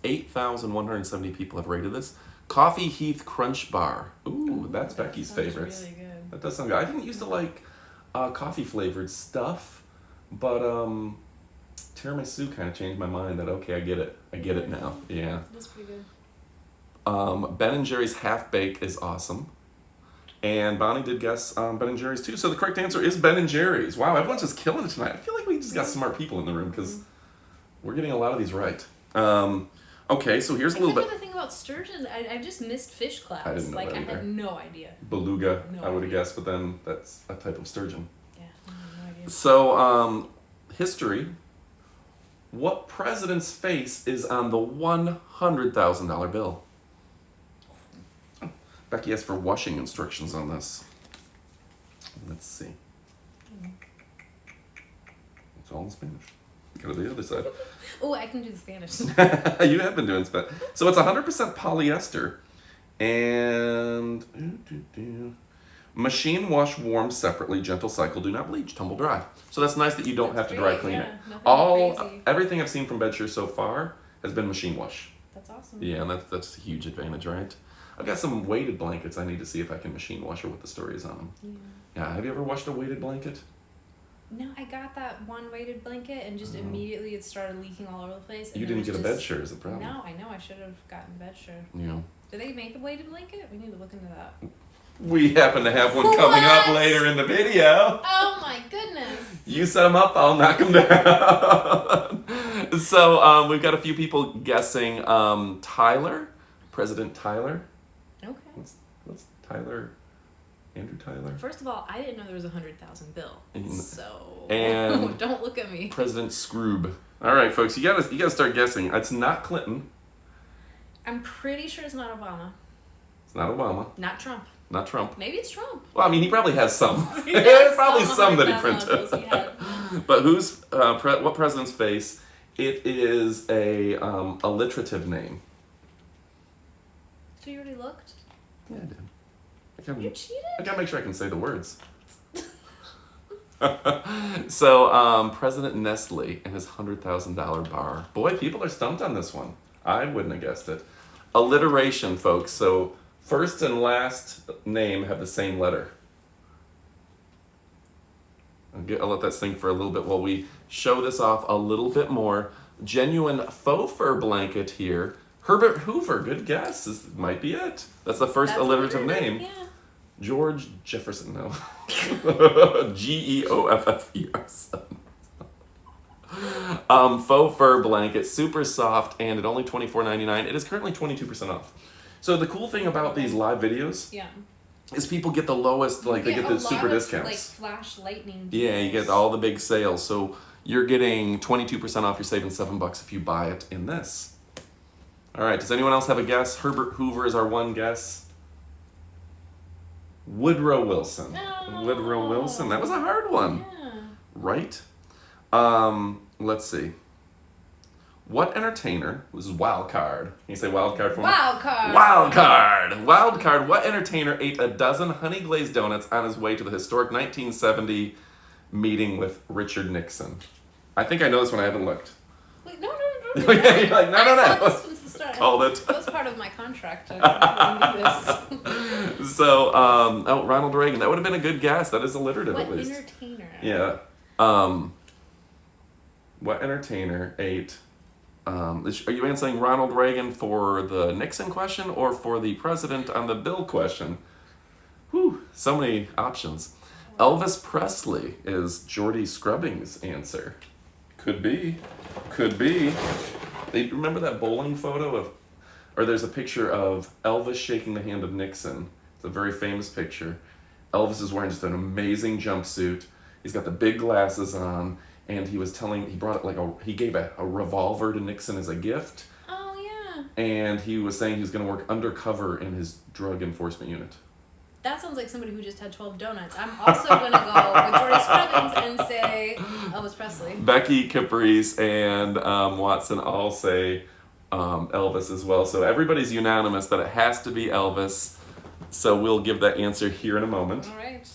A: 8,170 people have rated this. Coffee Heath Crunch Bar. Ooh, that's Becky's favorite.
B: Really good.
A: That does sound good. I didn't used to like coffee flavored stuff, but tiramisu kind of changed my mind that okay, I get it now. Yeah.
B: That's pretty good.
A: Ben & Jerry's Half Bake is awesome. And Bonnie did guess Ben & Jerry's too. So the correct answer is Ben & Jerry's. Wow, everyone's just killing it tonight. I feel like we just got smart people in the room because we're getting a lot of these right. Okay, so here's a little bit.
B: The thing about sturgeon, I just missed fish class.
A: I didn't know that either.
B: I had no idea.
A: Beluga,
B: No
A: I would have
B: idea.
A: guessed, but then that's a type of sturgeon.
B: Yeah, I had no idea.
A: So, history. What president's face is on the $100,000 bill? Becky asked for washing instructions on this. Let's see. It's all in Spanish. Go to the other side.
B: Oh, I can do the Spanish.
A: You have been doing Spanish. So it's 100% polyester. And machine wash warm separately, gentle cycle, do not bleach, tumble dry. So that's nice that you don't have to dry clean it.
B: Crazy.
A: Everything I've seen from Bedsure so far has been machine wash.
B: That's awesome.
A: Yeah, and that's a huge advantage, right? I've got some weighted blankets I need to see if I can machine wash or what the story is on them. Yeah, have you ever washed a weighted blanket?
B: No, I got that one weighted blanket and just immediately it started leaking all over the place. And
A: You didn't get a Bedsure is the problem.
B: No, I know. I should have gotten Bedsure.
A: Yeah.
B: Do they make a weighted blanket? We need to look into that.
A: We happen to have one coming up later in the video.
B: Oh my goodness.
A: You set them up, I'll knock them down. So we've got a few people guessing Tyler, President Tyler.
B: Okay.
A: What's Tyler? Andrew Tyler?
B: First of all, I didn't know there was a 100,000 bill. So
A: and
B: don't look at me.
A: President Scroob. All right, folks, you gotta start guessing. It's not Clinton.
B: I'm pretty sure it's not Obama.
A: It's not Obama.
B: Not Trump.
A: Not Trump.
B: Maybe it's Trump.
A: Well, I mean, he probably has some.
B: There's
A: probably some that he printed.
B: Yeah.
A: But who's what president's face? It is a alliterative name.
B: So you already looked?
A: Yeah, I did.
B: You cheated?
A: I gotta make sure I can say the words. So, President Nestle and his $100,000 bar. Boy, people are stumped on this one. I wouldn't have guessed it. Alliteration, folks. So, first and last name have the same letter. I'll let that sink for a little bit while we show this off a little bit more. Genuine faux fur blanket here. Herbert Hoover, good guess. This might be it. That's the first alliterative name.
B: Yeah.
A: George Jefferson, no. Geoffers. Faux fur blanket, super soft, and at only $24.99. It is currently 22% off. So the cool thing about these live videos is people get the lowest, like they get the super discounts.
B: Like flash lightning deals.
A: Yeah, you get all the big sales. So you're getting 22% off. You're saving $7 if you buy it in this. All right, does anyone else have a guess? Herbert Hoover is our one guess. Woodrow Wilson.
B: No.
A: Woodrow Wilson. That was a hard one.
B: Yeah.
A: Right? Let's see. What entertainer, this is wild card. Can you say wild card for me?
B: Wild card.
A: Wild card. Wild card. What entertainer ate a dozen honey glazed donuts on his way to the historic 1970 meeting with Richard Nixon? I think I know this one. I haven't looked.
B: Wait, no.
A: You're like, no.
B: This was the start.
A: Called it.
B: That was part of my contract. I do this.
A: So, Ronald Reagan. That would have been a good guess. That is alliterative at least.
B: What entertainer?
A: Yeah. What entertainer ate... are you answering Ronald Reagan for the Nixon question or for the president on the Bill question? Whew, so many options. Elvis Presley is Jordy Scrubbing's answer. Could be. Remember that bowling photo there's a picture of Elvis shaking the hand of Nixon. It's a very famous picture. Elvis is wearing just an amazing jumpsuit. He's got the big glasses on. And he gave a revolver to Nixon as a gift.
B: Oh, yeah.
A: And he was saying he was going to work undercover in his drug enforcement unit.
B: That sounds like somebody who just had 12 donuts. I'm also going to go with Jordy Scrubbins and say Elvis Presley.
A: Becky, Caprice, and Watson all say Elvis as well. So everybody's unanimous that it has to be Elvis. So we'll give that answer here in a moment.
B: All right.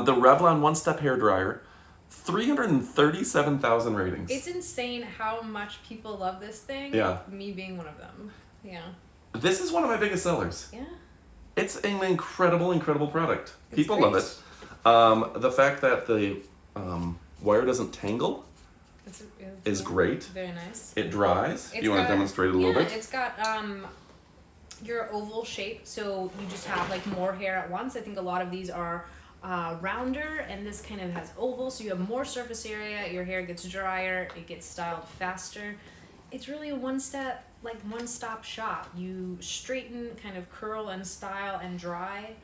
A: The Revlon One-Step Hairdryer. 337,000 ratings.
B: It's insane how much people love this thing.
A: Yeah.
B: Me being one of them. Yeah.
A: This is one of my biggest sellers.
B: Yeah.
A: It's an incredible product.
B: It's
A: People
B: great.
A: love it. The fact that the wire doesn't tangle is great.
B: Very nice.
A: It dries. You want to demonstrate it a little bit?
B: It's got your oval shape, so you just have like more hair at once. I think a lot of these are rounder, and this kind of has oval, so you have more surface area. Your hair gets drier. It gets styled faster. It's really a one-stop shop. You straighten, kind of curl and style and dry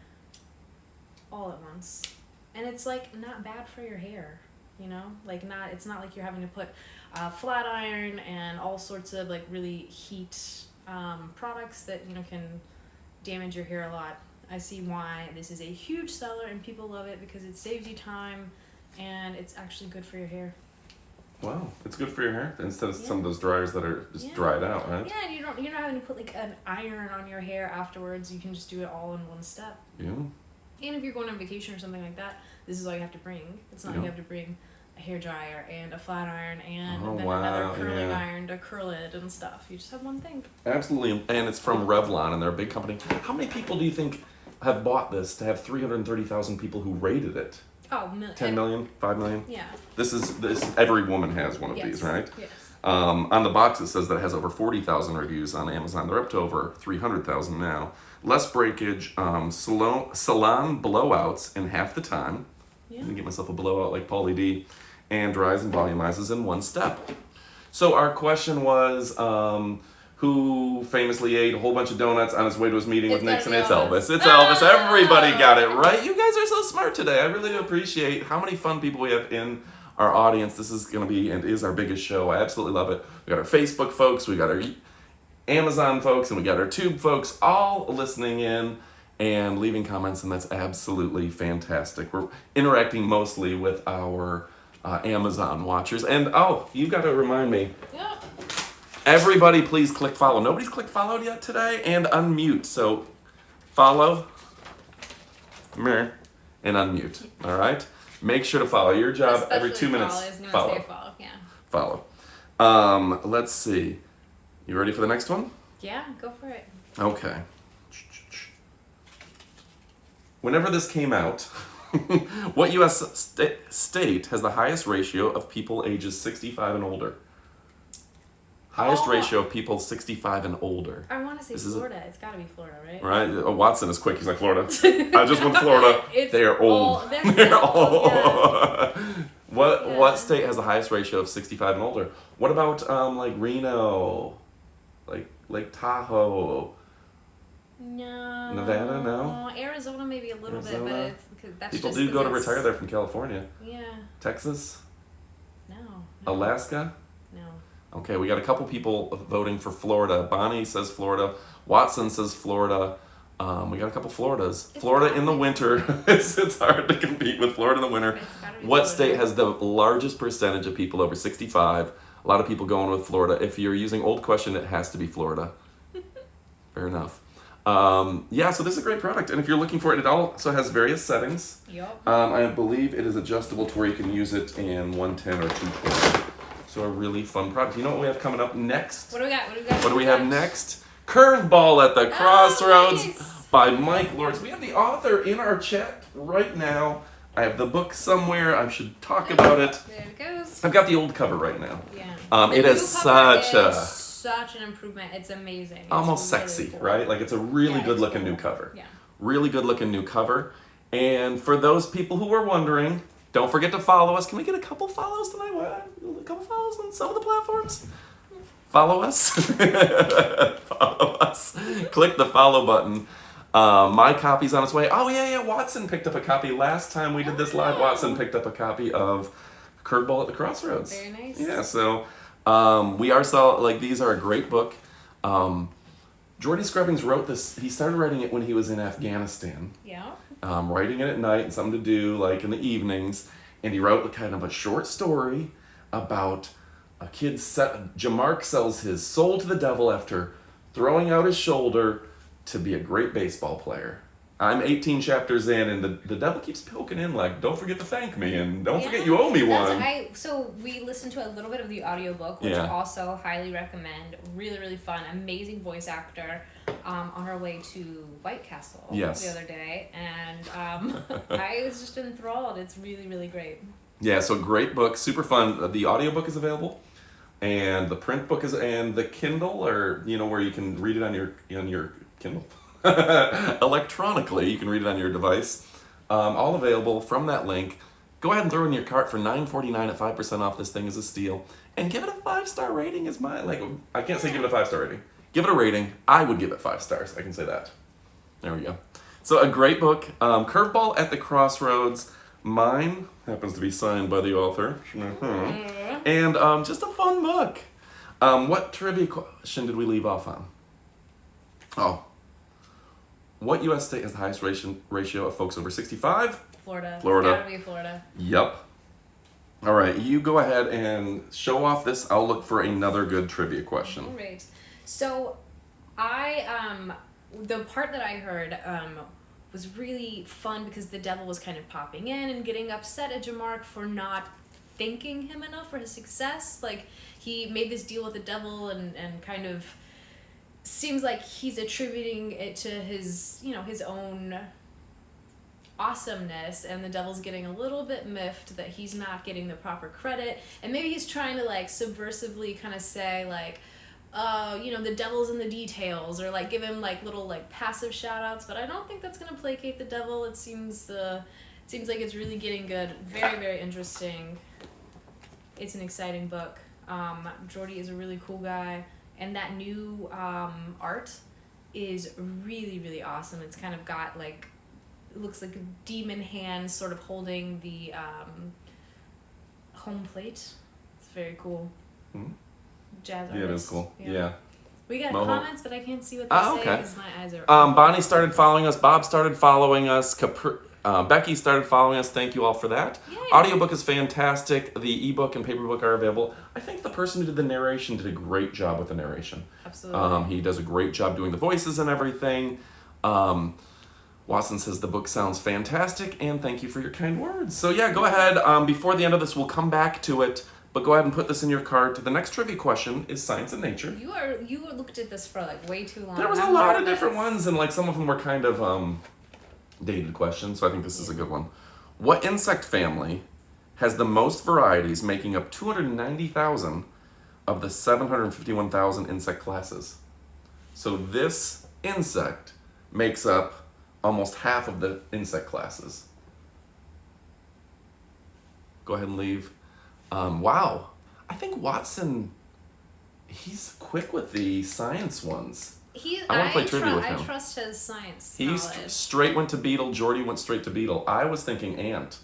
B: all at once. And it's like not bad for your hair, you know? It's not like you're having to put flat iron and all sorts of like really heat products that, you know, can damage your hair a lot. I see why this is a huge seller and people love it because it saves you time and it's actually good for your hair.
A: Wow, it's good for your hair instead of some of those dryers that are just dried out, right?
B: Yeah, and you're not having to put like an iron on your hair afterwards. You can just do it all in one step.
A: Yeah.
B: And if you're going on vacation or something like that, this is all you have to bring. It's not like you have to bring a hair dryer and a flat iron and then another curling iron to curl it and stuff. You just have one thing.
A: Absolutely, and it's from Revlon, and they're a big company. How many people do you think have bought this to have 330,000 people who rated it?
B: Oh,
A: 10 million? 5 million?
B: Yeah.
A: This every woman has one of these, right?
B: Yes.
A: On the box it says that it has over 40,000 reviews on Amazon. They're up to over 300,000 now. Less breakage, salon blowouts in half the time.
B: Yeah.
A: I'm gonna get myself a blowout like Pauly D. And dries and volumizes in one step. So our question was, who famously ate a whole bunch of donuts on his way to his meeting with Nixon? It's Elvis. It's Elvis. Everybody got it right. You guys are so smart today. I really appreciate how many fun people we have in our audience. This is going to be and is our biggest show. I absolutely love it. We got our Facebook folks, we got our Amazon folks, and we got our Tube folks all listening in and leaving comments, and that's absolutely fantastic. We're interacting mostly with our Amazon watchers. And you got to remind me.
B: Yeah.
A: Everybody, please click follow. Nobody's clicked followed yet today, and unmute. So, follow, and unmute. All right. Make sure to follow. Your job
B: Especially
A: every 2 minutes.
B: Follow. Yeah.
A: Follow. Let's see. You ready for the next one?
B: Yeah, go for it.
A: Okay. Whenever this came out, What U.S. State has the highest ratio of people ages 65 and older? Highest ratio of people 65 and older.
B: I want to say Florida. It's got to be Florida, right?
A: Right? Watson is quick. He's like, Florida. I just went Florida. They are old.
B: They're old. Yeah.
A: What state has the highest ratio of 65 and older? What about like Reno, like Lake Tahoe?
B: No.
A: Nevada, no.
B: Arizona maybe a little bit, but that's
A: people
B: just
A: do go to retire there from California.
B: Yeah.
A: Texas.
B: No.
A: Alaska.
B: No.
A: Okay, we got a couple people voting for Florida. Bonnie says Florida. Watson says Florida. We got a couple Floridas. Florida in the winter. It's hard to compete with Florida in the winter. What state has the largest percentage of people over 65? A lot of people going with Florida. If you're using old question, it has to be Florida. Fair enough. Yeah, so this is a great product. And if you're looking for it, it also has various settings.
B: Yep.
A: I believe it is adjustable to where you can use it in 110 or 220. So a really fun product. You know what we have coming up next?
B: What do we got?
A: What do we have next? Curveball at the Crossroads
B: nice.
A: by Mike Lawrence. We have the author in our chat right now. I have the book somewhere. I should talk about it.
B: There it goes.
A: I've got the old cover right now.
B: Yeah.
A: It is such
B: an improvement. It's amazing. It's
A: almost
B: really
A: sexy,
B: cool.
A: right? Like it's a really good looking new cover.
B: Yeah.
A: Really good looking new cover. And for those people who were wondering, don't forget to follow us. Can we get a couple follows tonight? A couple follows on some of the platforms? Follow us. Follow us. Click the follow button. My copy's on its way. Oh, yeah. Watson picked up a copy. Last time we did this live, Watson picked up a copy of Curveball at the Crossroads.
B: Very nice.
A: Yeah, so we are these are a great book. Jordy Scrubbings wrote this. He started writing it when he was in Afghanistan.
B: Yeah.
A: Writing it at night and something to do like in the evenings. And he wrote kind of a short story about a kid. Jamark sells his soul to the devil after throwing out his shoulder to be a great baseball player. I'm 18 chapters in, and the devil keeps poking in like, don't forget to thank me, and don't forget you owe me one.
B: So we listened to a little bit of the audiobook, which I also highly recommend. Really, really fun. Amazing voice actor. On our way to White Castle the other day, and I was just enthralled. It's really, really great. Yeah,
A: so great book, super fun. The audiobook is available, and the print book and the Kindle, or where you can read it on your Kindle. Electronically, you can read it on your device. All available from that link. Go ahead and throw in your cart for $9.49 at 5% off. This thing is a steal. And give it a 5-star rating is I can't say give it a 5-star rating. Give it a rating. I would give it 5 stars. I can say that. There we go. So a great book. Curveball at the Crossroads. Mine happens to be signed by the author. Mm-hmm. And just a fun book. What trivia question did we leave off on? Oh. What U.S. state has the highest ratio of folks over 65?
B: Florida. It's gotta be Florida.
A: Yep. All right, you go ahead and show off this. I'll look for another good trivia question.
B: All right. So, the part that I heard was really fun because the devil was kind of popping in and getting upset at Jamark for not thanking him enough for his success. Like, he made this deal with the devil and kind of seems like he's attributing it to his own awesomeness, and the devil's getting a little bit miffed that he's not getting the proper credit, and maybe he's trying to subversively kind of say the devil's in the details, or give him little passive shout outs, but I don't think that's going to placate the devil. It seems like it's really getting good. Very, very interesting. It's an exciting book. Jordy is a really cool guy, and that new art is really, really awesome. It's kind of got it looks like a demon hand sort of holding the home plate. It's very cool.
A: Mm-hmm.
B: Jazz artist.
A: Yeah, it is cool. Yeah.
B: We got comments, but I can't see what they say because my eyes are
A: Bonnie started following us. Bob started following us. Becky started following us. Thank you all for that.
B: Yay.
A: Audiobook is fantastic. The ebook and paperbook are available. I think the person who did the narration did a great job with the narration.
B: Absolutely.
A: He does a great job doing the voices and everything. Watson says the book sounds fantastic, and thank you for your kind words. So yeah, go ahead. Before the end of this, we'll come back to it. But go ahead and put this in your cart. The next trivia question is science and nature.
B: You looked at this for way too long.
A: There was a lot of different ones, and some of them were kind of dated questions. So I think this is a good one. What insect family has the most varieties, making up 290,000 of the 751,000 insect classes? So this insect makes up almost half of the insect classes. Go ahead and leave. Wow. I think Watson, he's quick with the science ones. I want to play trivia with him.
B: I trust his science
A: He
B: knowledge.
A: straight went to beetle. Jordy went straight to beetle. I was thinking ant.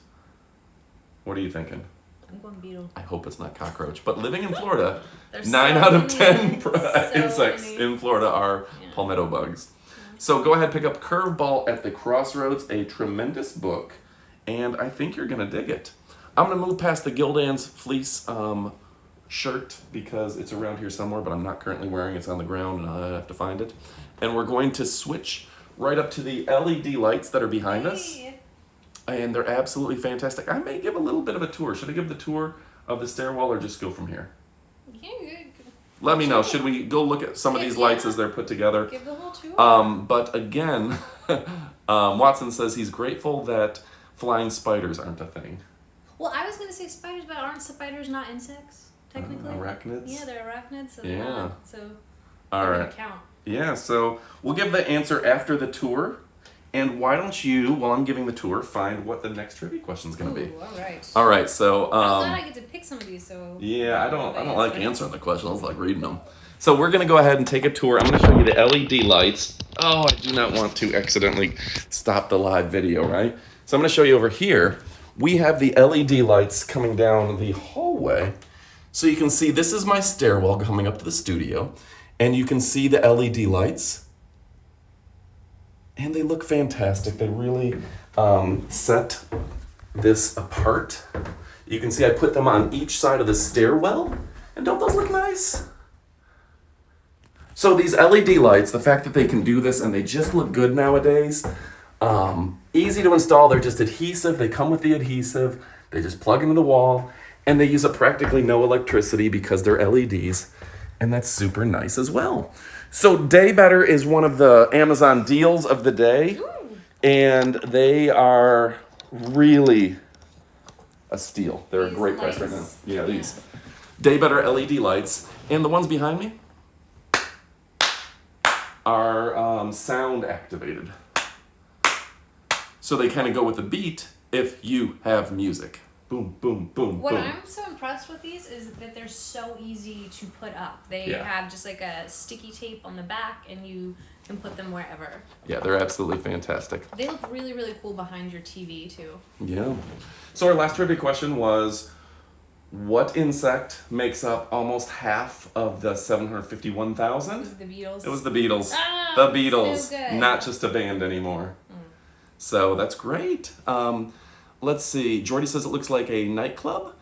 A: What are you thinking?
B: I'm going beetle.
A: I hope it's not cockroach. But living in Florida,
B: There's
A: 9
B: so
A: out of
B: many.
A: 10
B: So
A: insects
B: many.
A: in Florida are palmetto bugs. So go ahead, pick up Curveball at the Crossroads, a tremendous book, and I think you're going to dig it. I'm going to move past the Gildan's Fleece shirt because it's around here somewhere, but I'm not currently wearing it. It's on the ground, and I have to find it. And we're going to switch right up to the LED lights that are behind us. And they're absolutely fantastic. I may give a little bit of a tour. Should I give the tour of the stairwell or just go from here? Let me know. Should we go look at some of these lights as they're put together?
B: Give the whole tour.
A: But again, Watson says he's grateful that flying spiders aren't a thing.
B: Well, I was going to say spiders, but aren't spiders not insects, technically?
A: Arachnids?
B: Yeah, they're arachnids. So
A: Yeah.
B: they're not, so
A: All
B: they
A: right.
B: don't count.
A: Yeah, so we'll give the answer after the tour. And why don't you, while I'm giving the tour, find what the next trivia question is going to be?
B: All right.
A: All right, so
B: I'm glad I get to pick some of these. So
A: yeah, I don't like answering the questions. I like reading them. So we're going to go ahead and take a tour. I'm going to show you the LED lights. Oh, I do not want to accidentally stop the live video, right? So I'm going to show you over here. We have the LED lights coming down the hallway. So you can see this is my stairwell coming up to the studio. And you can see the LED lights. And they look fantastic. They really set this apart. You can see I put them on each side of the stairwell. And don't those look nice? So these LED lights, the fact that they can do this and they just look good nowadays, easy to install. They're just adhesive. They come with the adhesive. They just plug into the wall. And they use up practically no electricity because they're LEDs. And that's super nice as well. So Day Better is one of the Amazon deals of the day.
B: Ooh.
A: And they are really a steal. They're a
B: These
A: great price right now.
B: lights.
A: Yeah, these. Day Better LED lights. And the ones behind me are sound activated. So they kind of go with the beat if you have music. Boom, boom, boom,
B: What
A: boom.
B: I'm so impressed with these is that they're so easy to put up. They
A: Yeah.
B: have just like a sticky tape on the back, and you can put them wherever.
A: Yeah, they're absolutely fantastic.
B: They look really, really cool behind your TV too.
A: Yeah. So our last trivia question was, what insect makes up almost half of the 751,000?
B: Was it the Beatles?
A: It was the Beatles.
B: Ah,
A: The Beatles.
B: so good.
A: Not just a band anymore. So that's great. Let's see. Jordy says it looks like a nightclub.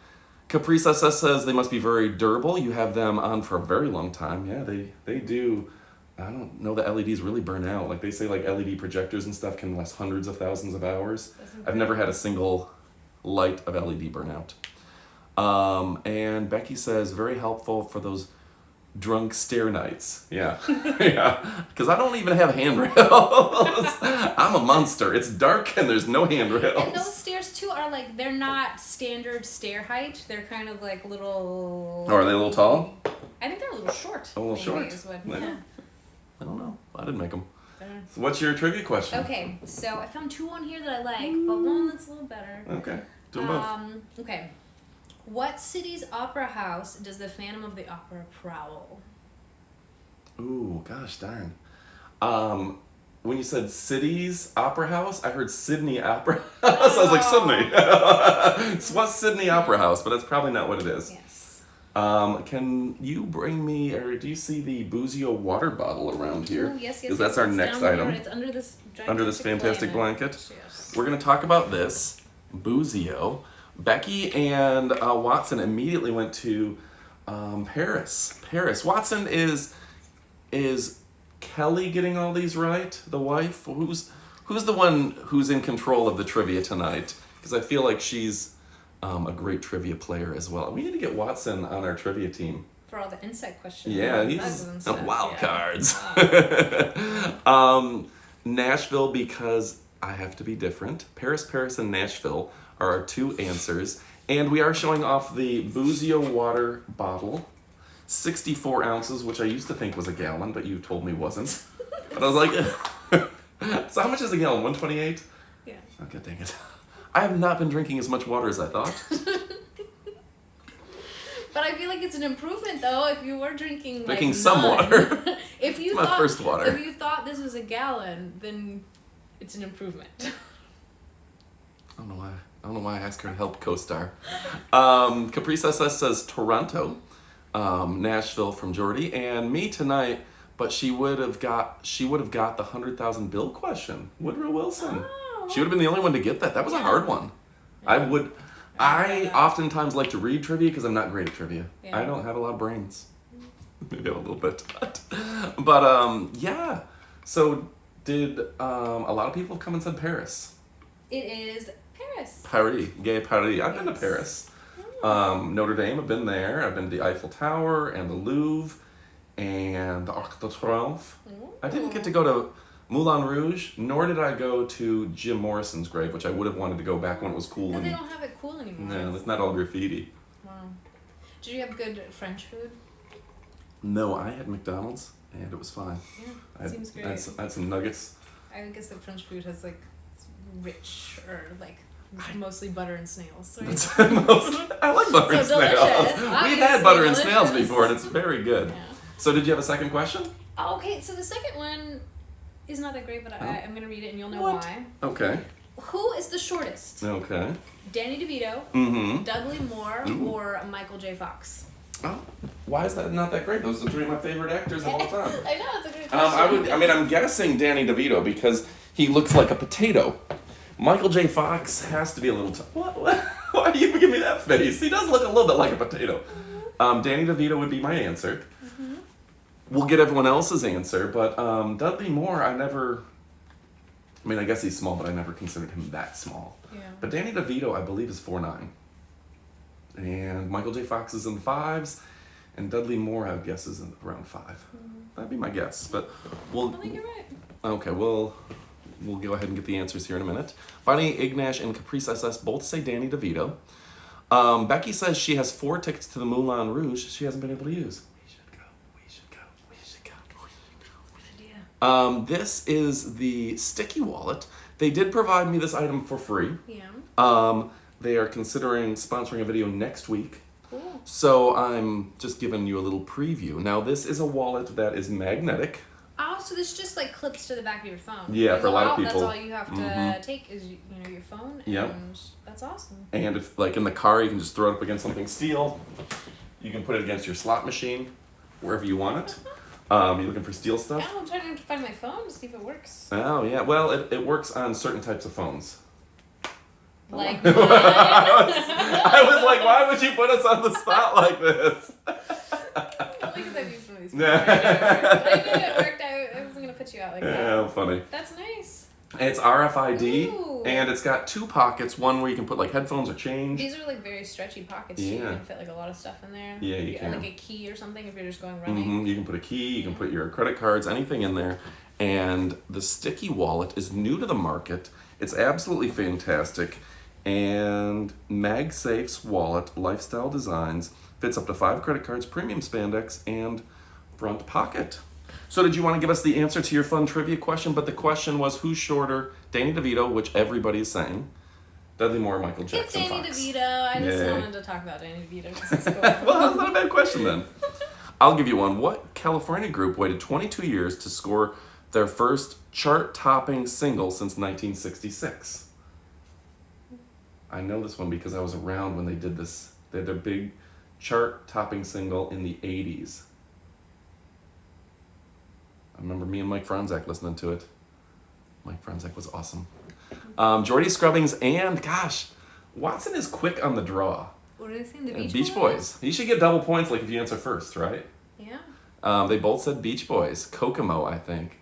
A: Caprice SS says they must be very durable. You have them on for a very long time. Yeah, they do. I don't know that LEDs really burn out. Like they say like LED projectors and stuff can last hundreds of thousands of hours. I've never had a single light of LED burn out. And Becky says very helpful for those drunk stair nights. Yeah. Yeah. Because I don't even have handrails. I'm a monster. It's dark and there's no handrails.
B: And those stairs too are like, they're not standard stair height. They're kind of like little.
A: Oh, are they a little tall?
B: I think they're a little short.
A: A little
B: maybe,
A: short?
B: is what-
A: Yeah.
B: yeah.
A: I don't know. I didn't make them.
B: Uh,
A: So what's your trivia question?
B: Okay, so I found two on here that I like, but one that's a little better.
A: Okay. Do them both.
B: Okay. What city's opera house does the Phantom of the Opera prowl?
A: Ooh, gosh darn. When you said City's Opera House, I heard Sydney Opera House. I was like, Sydney. So what's Sydney Opera House? But that's probably not what it is.
B: Yes.
A: Can you bring me, or do you see the Buzio water bottle around here?
B: Oh, yes, yes.
A: Because that's our
B: it's
A: next
B: down there.
A: item.
B: It's under this
A: Under this fantastic blanket.
B: Yes.
A: We're going to talk about this, Buzio. Becky and Watson immediately went to Paris. Watson, is Kelly getting all these right? The wife? Who's the one who's in control of the trivia tonight? Because I feel like she's a great trivia player as well. We need to get Watson on our trivia team.
B: For all the insect questions.
A: Yeah,
B: and
A: he's
B: bugs and stuff,
A: wild
B: yeah.
A: cards. Nashville, because I have to be different. Paris, and Nashville are our 2 answers. And we are showing off the Boozio water bottle. 64 ounces, which I used to think was a gallon, but you told me wasn't. But I was like, so how much is a gallon? 128?
B: Yeah.
A: Okay, dang it. I have not been drinking as much water as I thought.
B: But I feel like it's an improvement, though, if you were drinking
A: some water.
B: If you
A: My first water.
B: If you thought this was a gallon, then it's an improvement.
A: I don't know why I asked her to help co-star. Caprice SS says Toronto, Nashville from Jordy, and me tonight. But she would have got the 100,000 bill question. Woodrow Wilson.
B: Oh.
A: She would have been the only one to get that. That was a hard one.
B: Yeah.
A: I oftentimes like to read trivia because I'm not great at trivia.
B: Yeah.
A: I don't have a lot of brains. Maybe a little bit. But yeah. So did a lot of people come and said Paris?
B: It is Paris.
A: Paris. Gay Paris. I've been to Paris. Notre Dame, I've been there. I've been to the Eiffel Tower and the Louvre and the Arc de Triomphe. I didn't get to go to Moulin Rouge, nor did I go to Jim Morrison's grave, which I would have wanted to go back when it was cool.
B: Because they don't have it cool anymore.
A: No, it's not all graffiti.
B: Wow. Did you have good French food?
A: No, I had McDonald's, and it was fine.
B: Yeah, seems great.
A: I had some nuggets.
B: I guess that French food has like rich or like mostly butter and snails. Right?
A: I like butter and
B: So
A: snails.
B: delicious.
A: We've
B: Obviously
A: had butter and snails
B: delicious.
A: before, and it's very good.
B: Yeah.
A: So did you have a second question?
B: Okay, so the second one is not that great, but I'm going to read it and you'll know
A: What?
B: why.
A: Okay.
B: Who is the shortest?
A: Okay.
B: Danny DeVito,
A: Mm-hmm.
B: Dudley Moore,
A: Ooh.
B: or Michael J. Fox?
A: Oh, why is that not that great? Those are 3 of my favorite actors of all time.
B: I know, it's a great question.
A: I'm guessing Danny DeVito because he looks like a potato. Michael J. Fox has to be a little what? Why do you give me that face? He does look a little bit like a potato. Danny DeVito would be my answer.
B: Mm-hmm.
A: We'll get everyone else's answer, but Dudley Moore, I guess he's small, but I never considered him that small.
B: Yeah.
A: But Danny DeVito, I believe, is 4'9". And Michael J. Fox is in the 5s, and Dudley Moore, I would guess, is in around 5. That'd be my guess, but
B: I think you're right.
A: Okay, we'll go ahead and get the answers here in a minute. Bonnie Ignash and Caprice SS both say Danny DeVito. Becky says she has 4 tickets to the Moulin Rouge she hasn't been able to use. We should go.
B: Good idea.
A: This is the sticky wallet. They did provide me this item for free.
B: Yeah.
A: They are considering sponsoring a video next week.
B: Cool.
A: So I'm just giving you a little preview. Now this is a wallet that is magnetic.
B: Oh, so this just like clips to the back of your phone.
A: Yeah,
B: You
A: for a
B: go
A: lot of
B: out,
A: people.
B: That's all you have to take is your phone.
A: Yep.
B: And that's awesome.
A: And if, like, in the car, you can just throw it up against something steel. You can put it against your slot machine, wherever you want it. You looking for steel stuff?
B: Yeah, I'm trying to find my phone to see if it works.
A: Oh, yeah. Well, it works on certain types of phones.
B: Like
A: I was like, why would you put us on the spot like this?
B: Because I've used one of these before. I knew it worked. I wasn't going to put you out like that.
A: Yeah, funny.
B: That's nice.
A: It's RFID,
B: Ooh.
A: and it's got 2 pockets. One where you can put, like, headphones or change.
B: These are like very stretchy pockets. So you
A: Yeah.
B: can fit like a lot of stuff in there.
A: Yeah, you can.
B: Like a key or something if you're just going running.
A: You can put a key, you can put your credit cards, anything in there. And the sticky wallet is new to the market. It's absolutely fantastic. And MagSafe's wallet, lifestyle designs, fits up to 5 credit cards, premium spandex, and front pocket. So did you want to give us the answer to your fun trivia question? But the question was, who's shorter, Danny DeVito, which everybody is saying, Dudley Moore, Michael Jackson,
B: It's Danny
A: Fox.
B: DeVito. I just
A: Yay.
B: wanted to talk about Danny DeVito because it's cool.
A: Well, that's not a bad question then. I'll give you one. What California group waited 22 years to score their first chart-topping single since 1966? I know this one because I was around when they did this. They had their big chart-topping single in the 80s. I remember me and Mike Franzak listening to it. Mike Franzak was awesome. Jordy Scrubbings and, gosh, Watson is quick on the draw.
B: What are they saying? The
A: And
B: Beach,
A: Beach Boys. You should get double points like if you answer first, right?
B: Yeah.
A: They both said Beach Boys. Kokomo, I think.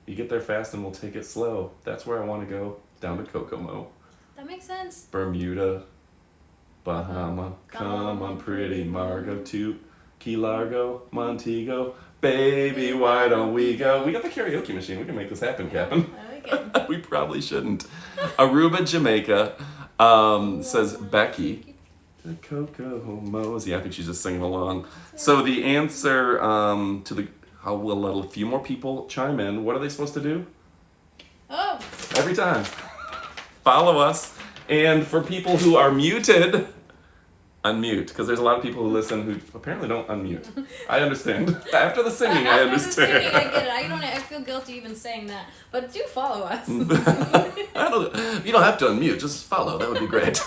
A: You get there fast and we'll take it slow. That's where I want to go. Down to Kokomo.
B: That makes sense.
A: Bermuda. Bahama. Come on, pretty Margot. To Key Largo. Montego. Baby, why don't we go? We got the karaoke machine. We can make this happen, Captain.
B: I like it.
A: We probably shouldn't. Aruba, Jamaica. Says Becky. The Coco Mo's. Yeah, I think she's just singing along. So the answer to the... We'll let a few more people chime in. What are they supposed to do?
B: Oh.
A: Every time. Follow us. And for people who are muted, unmute. Because there's a lot of people who listen who apparently don't unmute. I understand. After the singing, I understand.
B: After the singing, I get it. I feel guilty even saying that. But do follow us.
A: You don't have to unmute. Just follow. That would be great.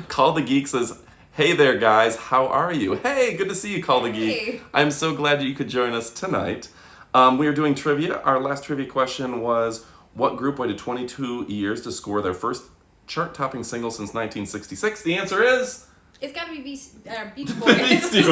A: Call the Geek says, hey there, guys. How are you? Hey, good to see you, Call the Geek. I'm so glad that you could join us tonight. We are doing trivia. Our last trivia question was, what group waited 22 years to score their first chart-topping single since 1966? The answer is...
B: It's got to be Beach Boys.
A: The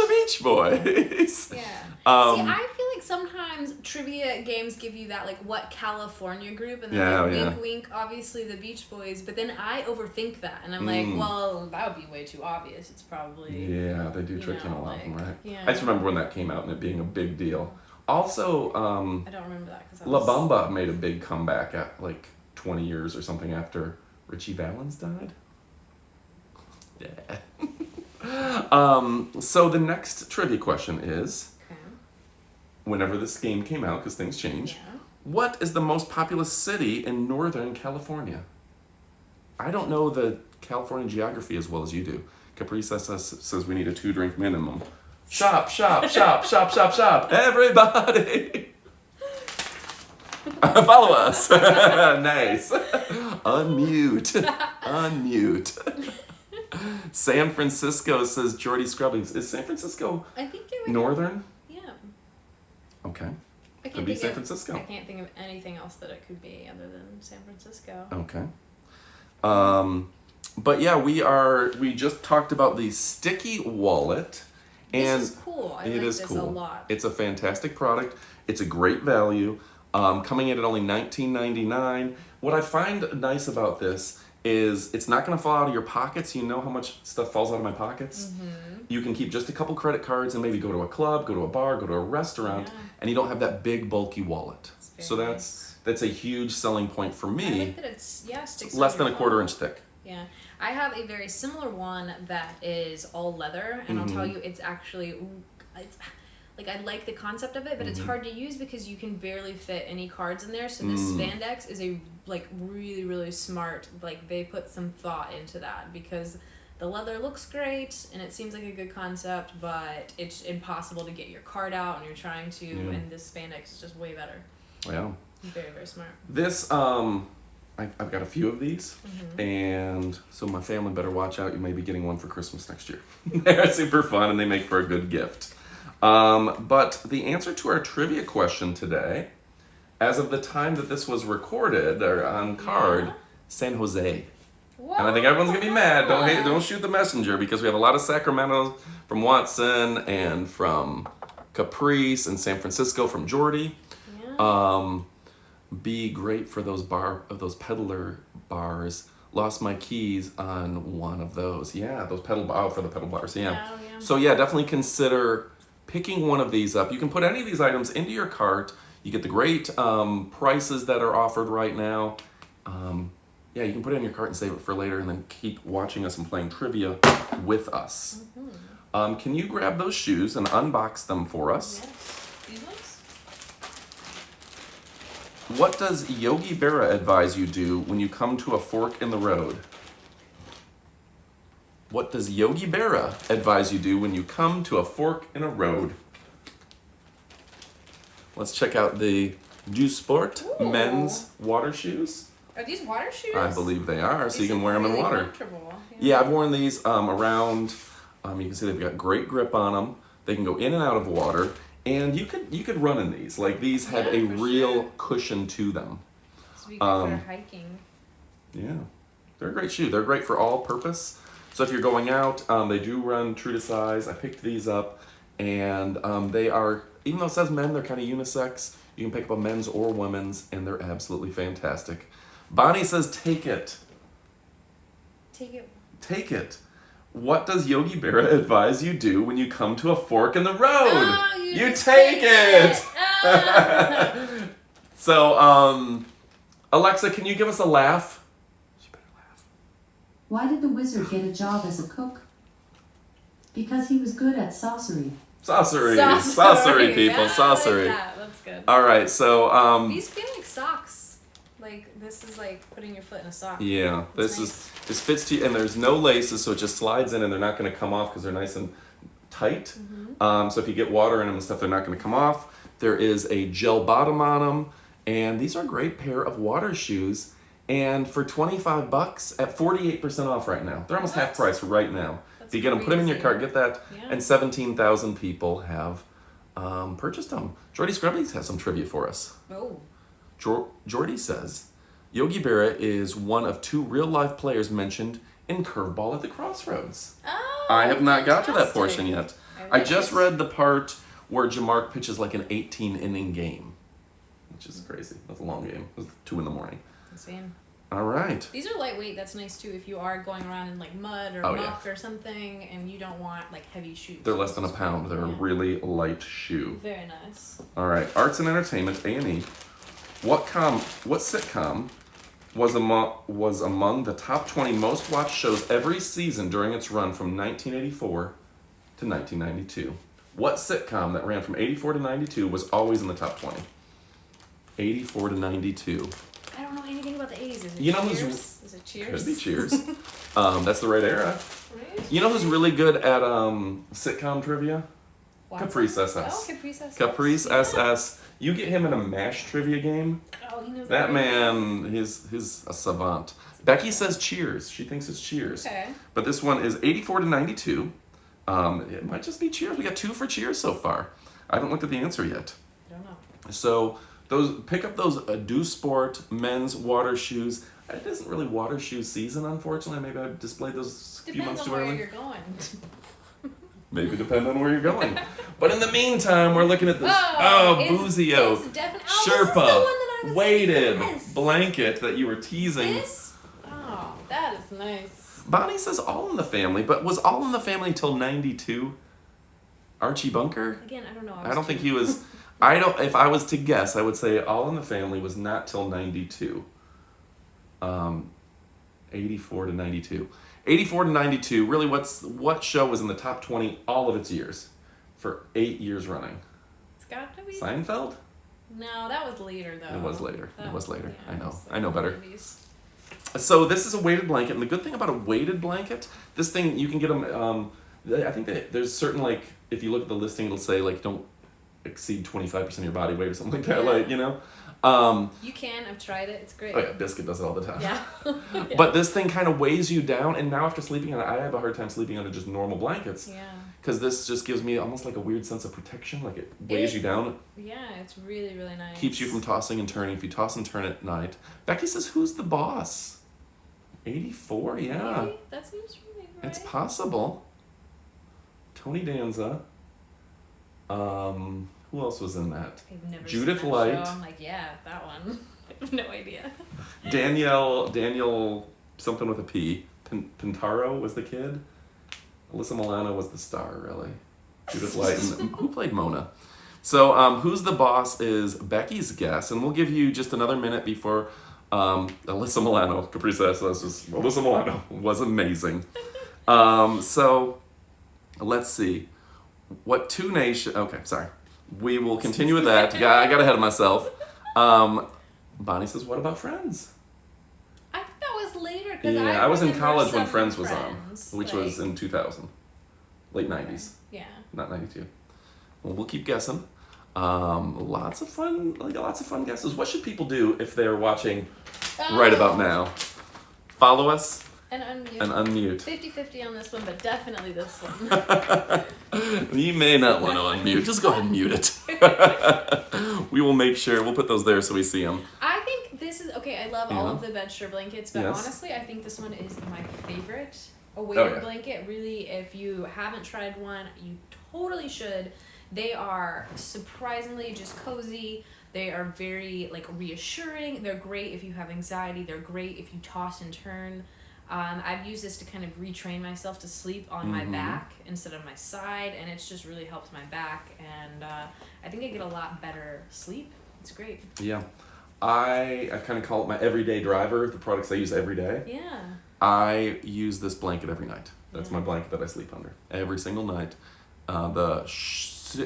A: Beach Boys.
B: Yeah. See, I feel like sometimes trivia games give you that, like, what California group, and then wink, wink, obviously the Beach Boys, but then I overthink that, and I'm like, well, that would be way too obvious. It's probably...
A: Yeah, they do trick you in a lot of them, right?
B: Yeah.
A: I just remember when that came out and it being a big deal. Also,
B: I don't remember that. Cause
A: La Bamba made a big comeback at, like, 20 years or something after Richie Valens died. Yeah. So the next trivia question is, whenever this game came out, because things change, what is the most populous city in Northern California? I don't know the California geography as well as you do. Capri says we need a 2-drink minimum. Shop, shop, shop, shop, shop, shop. Everybody. Follow us. Nice. Unmute. San Francisco says Jordy Scrubbings. Is San Francisco northern?
B: Yeah.
A: Okay. Could be San Francisco.
B: I can't think of anything else that it could be other than San Francisco.
A: Okay. But yeah, we just talked about the sticky wallet. And
B: this is cool. I like this a lot.
A: It's a fantastic product. It's a great value. Coming in at only $19.99. What I find nice about this is it's not going to fall out of your pockets. You know how much stuff falls out of my pockets? Mm-hmm. You can keep just a couple credit cards and maybe go to a club, go to a bar, go to a restaurant, and you don't have that big bulky wallet. So that's a huge selling point for me.
B: I like that it sticks
A: less than a
B: phone.
A: 1/4 inch thick.
B: Yeah. I have a very similar one that is all leather, and I'll tell you, it's actually... I like the concept of it, but it's hard to use because you can barely fit any cards in there. So this spandex is a really, really smart. They put some thought into that because the leather looks great and it seems like a good concept, but it's impossible to get your card out and you're trying to. And this spandex is just way better.
A: Yeah.
B: Very, very smart.
A: This I've got a few of these, and so my family better watch out. You may be getting one for Christmas next year. They're super fun and they make for a good gift. But the answer to our trivia question today, as of the time that this was recorded or on card, San Jose.
B: Whoa.
A: And I think everyone's gonna be mad. Don't shoot the messenger because we have a lot of Sacramento from Watson and from Caprice and San Francisco from Jordy. Yeah. Be great for those peddler bars. Lost my keys on one of those. Yeah, those for the pedal bars. Yeah. So yeah, definitely consider picking one of these up. You can put any of these items into your cart. You get the great prices that are offered right now. You can put it in your cart and save it for later and then keep watching us and playing trivia with us. Can you grab those shoes and unbox them for us?
B: Yes. These ones?
A: What does Yogi Berra advise you do when you come to a fork in the road? What does Yogi Berra advise you do when you come to a fork in a road? Let's check out the Du Sport men's water shoes.
B: Are these water shoes?
A: I believe they are, so you can wear them in water.
B: Comfortable.
A: Yeah, I've worn these around. You can see they've got great grip on them. They can go in and out of water, and you could run in these. These had a real cushion to them.
B: So we go for hiking.
A: Yeah, they're a great shoe. They're great for all purpose. So if you're going out, they do run true to size. I picked these up, and they are, even though it says men, they're kind of unisex. You can pick up a men's or women's, and they're absolutely fantastic. Bonnie says, take it.
B: Take it.
A: Take it. What does Yogi Berra advise you do when you come to a fork in the road?
B: Oh, you
A: take it!
B: Oh.
A: So, Alexa, can you give us a laugh? She better laugh.
C: Why did the wizard get a job as a cook? Because he was good at sorcery.
A: Saucery, people,
B: yeah,
A: saucery.
B: I like that. That's good.
A: All right, so
B: These feel like socks. Like this is like putting your foot in a sock.
A: yeah, this fits to you, and there's no laces, so it just slides in, and they're not going to come off because they're nice and tight.
B: Mm-hmm.
A: So if you get water in them and stuff, they're not going to come off. There is a gel bottom on them, and these are a great pair of water shoes. And for $25 at 48% off right now, they're almost half price right now.
B: That's
A: If you get them, put them in your
B: crazy.
A: cart, get that.
B: Yeah.
A: And 17,000 people have purchased them. Jordy Scrubbies has some trivia for us.
B: Oh.
A: Jordy says, Yogi Berra is one of 2 real-life players mentioned in Curveball at the Crossroads.
B: Oh.
A: I have not got to that
B: fantastic.
A: portion yet. I just read the part where Jamark pitches like an 18-inning game, which is crazy. That's a long game. It was 2 a.m.
B: Insane.
A: All right.
B: These are lightweight. That's nice too. If you are going around in like mud or
A: Oh,
B: muck or something, and you don't want like heavy shoes.
A: They're less than a pound. They're a
B: Yeah.
A: really light shoe.
B: Very nice.
A: All right. Arts and entertainment, A&E. What sitcom was among the top 20 most watched shows every season during its run from 1984 to 1992? What sitcom that ran from 84 to 92 was always in the top 20? 84 to 92.
B: I don't know anything about the 80s. Is it
A: You know who's-
B: Cheers? Is it Cheers?
A: Could be Cheers. That's the right era.
B: Right?
A: You know who's really good at sitcom trivia?
B: Watson?
A: Caprice SS.
B: Oh, Caprice SS.
A: Caprice
B: Yeah.
A: SS. You get him in a MASH trivia game.
B: Oh, he knows
A: That
B: everything.
A: man, he's a savant. Becky says Cheers. She thinks it's Cheers.
B: Okay.
A: But this one is 84 to 92. It might just be Cheers. We got 2 for Cheers so far. I haven't looked at the answer yet.
B: I don't know.
A: So pick up those Do Sport men's water shoes. It isn't really water shoe season, unfortunately. Maybe I displayed those a few months
B: Depends on
A: too
B: where
A: early.
B: you're going.
A: Maybe depend on where you're going. But in the meantime, we're looking at this.
B: It's
A: Boozio.
B: definitely
A: Sherpa weighted blanket that you were teasing.
B: This? Oh, that is nice.
A: Bonnie says All in the Family, but was All in the Family till 92? Archie Bunker?
B: Again, I don't know.
A: I don't think he was. If I was to guess, I would say All in the Family was not till 92. 84 to 92. 84 to 92. Really, what show was in the top 20 all of its years for 8 years running?
B: It's got to be.
A: Seinfeld?
B: No, that was later though.
A: It was later.
B: That
A: It was later.
B: yeah,
A: I know.
B: it's
A: I know better.
B: 90s.
A: So this is a weighted blanket, and the good thing about a weighted blanket, this thing you can get them. I think that there's certain like if you look at the listing, it'll say like don't exceed 25% of your body weight or something like that.
B: Yeah.
A: Like
B: You can. I've tried it. It's great.
A: Oh yeah, Biscuit does it all the time.
B: Yeah. Yeah.
A: But this thing kind of weighs you down, and now after sleeping on it, I have a hard time sleeping under just normal blankets.
B: Yeah.
A: Because this just gives me almost like a weird sense of protection, like it weighs you down,
B: Yeah, it's really, really nice.
A: keeps you from tossing and turning. If you toss and turn at night. Becky says, "Who's the boss?" 84, yeah.
B: Maybe? That seems right.
A: It's possible. Tony Danza. Who else was in that?
B: I've never
A: Judith
B: seen that
A: Light.
B: show. I'm like, yeah, that one. I have no idea.
A: Daniel, something with a P. Pintaro was the kid. Alyssa Milano was the star, really. Judith Light. And who played Mona? So, Who's the Boss is Becky's guess, and we'll give you just another minute before Alyssa Milano, Caprice says, Alyssa Milano was amazing. So, let's see. What 2 nations... Okay, sorry. We will continue with that. I got ahead of myself. Bonnie says, what about Friends?
B: I think that was later. Cause
A: Yeah, I was in
B: remember
A: college when
B: some
A: Friends was on,
B: Friends,
A: which
B: like-
A: was in 2000. Late 90s,
B: Yeah.
A: not 92. Well, we'll keep guessing. Lots of fun guesses. What should people do if they're watching right about now? Follow us
B: And unmute.
A: and unmute.
B: 50-50 on this one, but definitely this one.
A: You may not want to unmute. Just go ahead and mute it. We will make sure. We'll put those there so we see them.
B: I think this is okay. I love all
A: Yeah.
B: of the Bedsure blankets, but
A: Yes.
B: honestly, I think this one is my favorite. A weighted
A: yeah.
B: blanket. Really, if you haven't tried one, you totally should. They are surprisingly just cozy. They are very like reassuring. They're great if you have anxiety. They're great if you toss and turn. I've used this to kind of retrain myself to sleep on my back instead of my side, and it's just really helped my back. And I think I get a lot better sleep. It's great.
A: Yeah. I kind of call it my everyday driver, the products I use every day.
B: Yeah.
A: I use this blanket every night. That's my blanket that I sleep under every single night. What is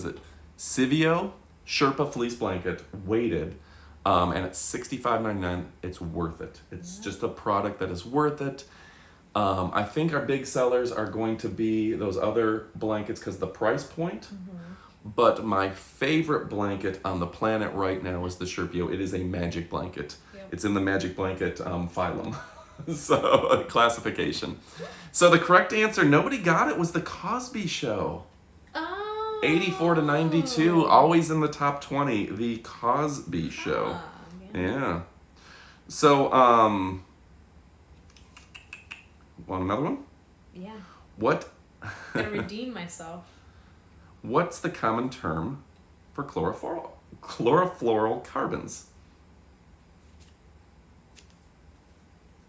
A: it? Civio Sherpa fleece blanket, weighted, and it's $65.99. It's worth it. It's just a product that is worth it. I think our big sellers are going to be those other blankets because the price point. But my favorite blanket on the planet right now is the Sherpio. It is a magic blanket.
B: Yep.
A: It's in the magic blanket phylum. So, classification. So the correct answer, nobody got it, was the Cosby Show.
B: Oh.
A: 84 to 92, always in the top 20. The Cosby Show. Yeah. So, want another one?
B: Yeah.
A: What?
B: Gotta redeem myself.
A: What's the common term for chlorofluorocarbons?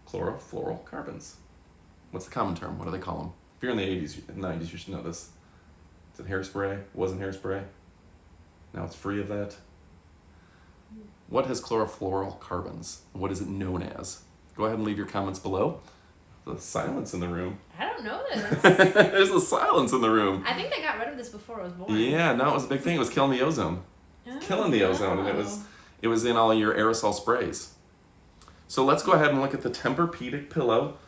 A: Chlorofluorocarbons. What's the common term? What do they call them? If you're in the 80s and 90s, you should know this. Is it hairspray? Wasn't hairspray? Now it's free of that. What has chlorofluorocarbons? What is it known as? Go ahead and leave your comments below. The silence in the room.
B: I don't know this.
A: There's a silence in the room.
B: I think they got rid of this before I was born.
A: Yeah, no, it was a big thing. It was killing the ozone. Killing the ozone, and it was in all your aerosol sprays. So let's go ahead and look at the Tempur-Pedic pillow.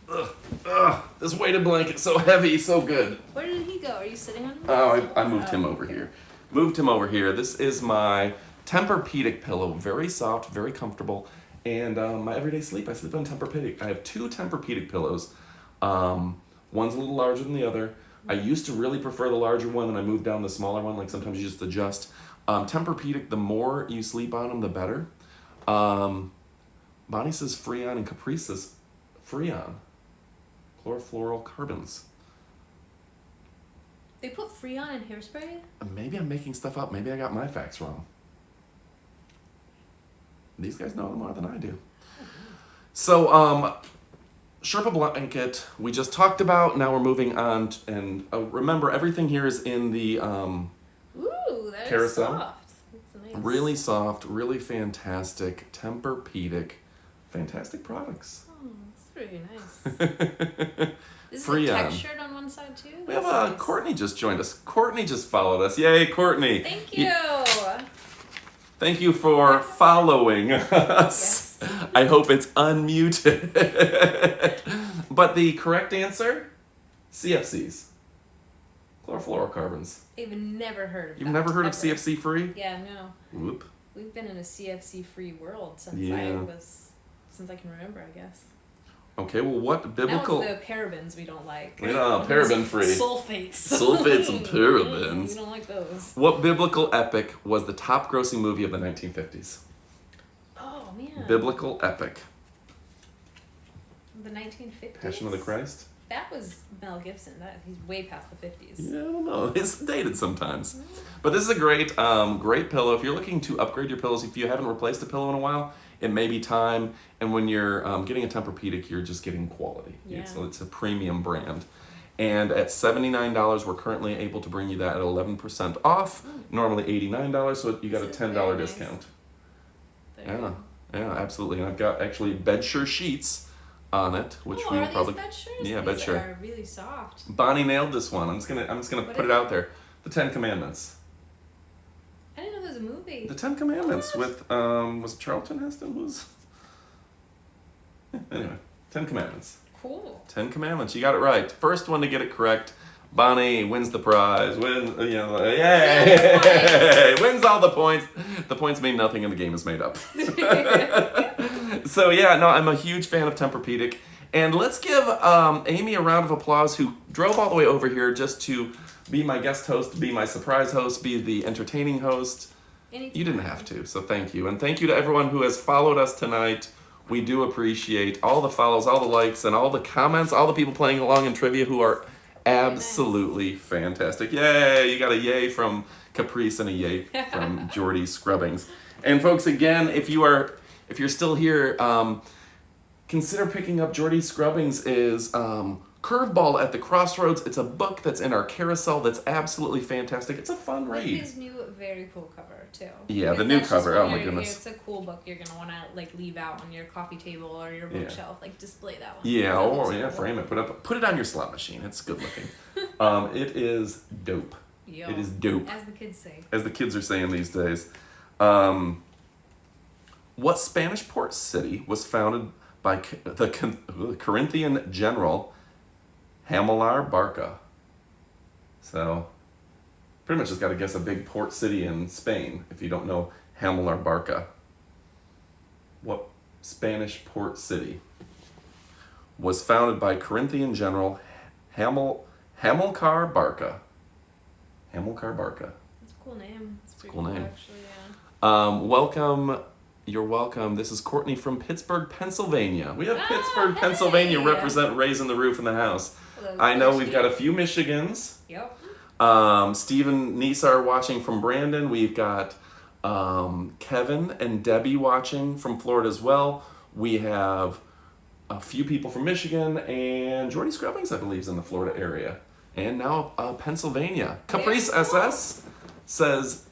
A: Ugh, this weighted blanket, so heavy, so good.
B: Where did he go? Are you sitting on him?
A: Oh, I moved him over here. Moved him over here. This is my Tempur-Pedic pillow. Very soft, very comfortable. And my everyday sleep, I sleep on Tempur-Pedic. I have 2 Tempur-Pedic pillows. One's a little larger than the other. I used to really prefer the larger one, and I moved down the smaller one. Like sometimes you just adjust. Tempur-Pedic, the more you sleep on them, the better. Bonnie says Freon, and Caprice says Freon. Chlorofluorocarbons.
B: They put Freon in hairspray?
A: Maybe I'm making stuff up. Maybe I got my facts wrong. These guys know more than I do. So, Sherpa blanket we just talked about. Now we're moving on, and remember, everything here is in the
B: Ooh, that
A: carousel.
B: is soft. That's nice.
A: Really soft, really fantastic. Tempur-Pedic, fantastic products.
B: Oh, that's pretty nice. Is it
A: Freon.
B: textured on one side too?
A: We have
B: That's nice.
A: Courtney just joined us. Courtney just followed us. Yay, Courtney!
B: Thank you.
A: Thank you for following us.
B: Yes.
A: I hope it's unmuted. But the correct answer, CFCs. Chlorofluorocarbons.
B: I've never heard of
A: You've
B: that,
A: never heard of
B: ever.
A: CFC free?
B: Yeah, no.
A: Whoop.
B: We've been in a CFC-free world since
A: Yeah.
B: since I can remember, I guess.
A: Okay, well, what biblical...
B: Now it's the parabens we don't like.
A: Paraben free.
B: Sulfates.
A: Sulfates and parabens.
B: We don't like those.
A: What biblical epic was the top grossing movie of the 1950s?
B: Oh, man.
A: Biblical epic.
B: The 1950s?
A: Passion of the Christ?
B: That was Mel Gibson. He's way past the 50s.
A: Yeah, I don't know. It's dated sometimes. But this is a great pillow. If you're looking to upgrade your pillows, if you haven't replaced a pillow in a while, it may be time. And when you're getting a Tempur-Pedic, you're just getting quality.
B: Yeah.
A: So it's a premium brand. And at $79, we're currently able to bring you that at 11% off. Normally $89, so you got a
B: This is
A: $10
B: very nice.
A: discount.
B: There you go.
A: Yeah, absolutely. And I've got actually Bedsure sheets on it, which we will
B: are
A: probably...
B: these Bedshures?
A: Yeah,
B: These
A: Bedsure.
B: are really soft.
A: Bonnie nailed this one. I'm just gonna
B: What
A: put
B: is
A: it out there. The 10 Commandments.
B: I didn't know there was a movie.
A: The 10 Commandments
B: What?
A: with was it Charlton Heston was. Anyway, 10 Commandments.
B: Cool.
A: 10 Commandments. You got it right. First one to get it correct. Bonnie wins the prize. Yay! Wins all the points. The points mean nothing, and the game is made up. So yeah, no, I'm a huge fan of Tempur-Pedic, and let's give Amy a round of applause, who drove all the way over here just to be my guest host, be my surprise host, be the entertaining host.
B: Anytime.
A: You didn't have to, so thank you, and thank you to everyone who has followed us tonight. We do appreciate all the follows, all the likes, and all the comments, all the people playing along in trivia who are absolutely fantastic. Yay! You got a yay from Caprice and a yay from Jordy Scrubbings. And folks, again, if you're still here, consider picking up Jordy Scrubbings is Curveball at the Crossroads. It's a book that's in our carousel that's absolutely fantastic. It's a fun
B: With
A: read.
B: his new, very cool cover, too.
A: Yeah,
B: Because
A: the new
B: that's just
A: cover.
B: one
A: Oh my
B: you're-
A: goodness.
B: It's a cool book you're going to want to, like, leave out on your coffee table or your
A: Yeah.
B: bookshelf. Like, display that one.
A: Yeah,
B: That
A: or
B: looks
A: yeah,
B: cool.
A: frame it. Put it on your slot machine. It's good looking. It is dope.
B: Yo,
A: It is dope,
B: as the kids say.
A: as the kids are saying these days. What Spanish port city was founded by the Corinthian general Hamilcar Barca? So, pretty much just got to guess a big port city in Spain if you don't know Hamilcar Barca. What Spanish port city was founded by Corinthian general Hamilcar Barca? Hamilcar Barca.
B: It's a cool name. It's pretty
A: cool name.
B: Actually, yeah.
A: Welcome. You're welcome. This is Courtney from Pittsburgh, Pennsylvania. We have Pittsburgh,
B: hey!
A: Pennsylvania represent raising the roof in the house.
B: Hello,
A: I know
B: Christy.
A: we've got a few Michigans.
B: Yep.
A: Stephen Nisar watching from Brandon. We've got Kevin and Debbie watching from Florida as well. We have a few people from Michigan, and Jordy Scrubbings, I believe, is in the Florida area. And now Pennsylvania. Caprice
B: Very cool.
A: SS says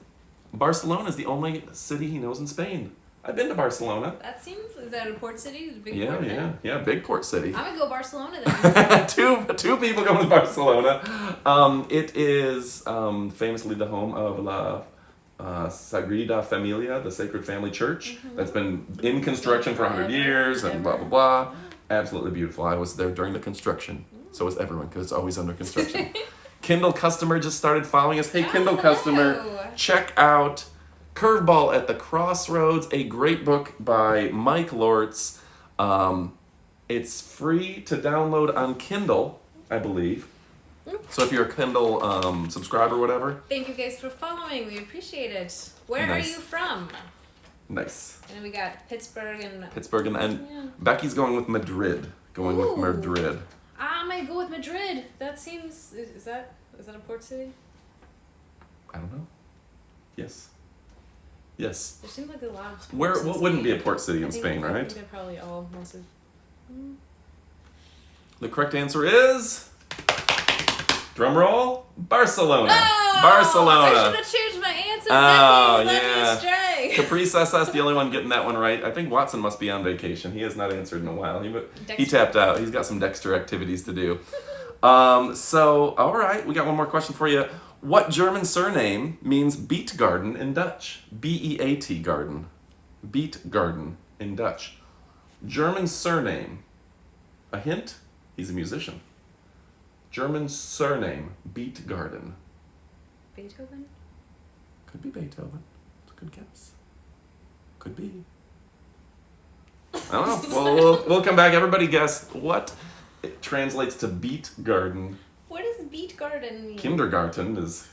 A: Barcelona is the only city he knows in Spain. I've been to Barcelona.
B: That seems, is that a port city? Is it a big
A: Yeah,
B: port
A: yeah,
B: there?
A: yeah. Big port city.
B: I'm going to go Barcelona then.
A: two people going to Barcelona. It is famously the home of La Sagrada Familia, the Sacred Family Church, that's been in construction for 100 years and blah, blah, blah. Absolutely beautiful. I was there during the construction. So was everyone, because it's always under construction. Kindle customer just started following us. Hey, Kindle customer,
B: hello.
A: check out Curveball at the Crossroads, a great book by Mike Lortz. It's free to download on Kindle, I believe. So if you're a Kindle subscriber or whatever.
B: Thank you guys for following. We appreciate it. Where
A: Nice.
B: are you from?
A: Nice.
B: And then we got Pittsburgh and...
A: Pittsburgh and
B: Yeah.
A: Becky's going with Madrid. Going with
B: Ooh.
A: Madrid.
B: I might go with Madrid. That seems... Is that a port city?
A: I don't know. Yes. Yes.
B: There seems like a lot of ports
A: Where?
B: in
A: What wouldn't be a
B: Spain.
A: port city in
B: I think-
A: Spain,
B: I
A: right?
B: think they're probably all mostly...
A: The correct answer is, drum roll, Barcelona.
B: Oh!
A: Barcelona.
B: I should have changed my answer.
A: Oh,
B: Becky,
A: yeah.
B: led me astray.
A: Caprice SS, the only one getting that one right. I think Watson must be on vacation. He has not answered in a while. He
B: Dexter.
A: tapped out. He's got some Dexter activities to do. So, all right, we got one more question for you. What German surname means beet garden in Dutch? B-E-A-T garden. Beet garden in Dutch. German surname. A hint? He's a musician. German surname. Beet garden.
B: Beethoven?
A: Could be Beethoven. It's a good guess. Could be. I don't know. We'll come back. Everybody guess what it translates to beet garden.
B: What does beet garden mean?
A: Kindergarten is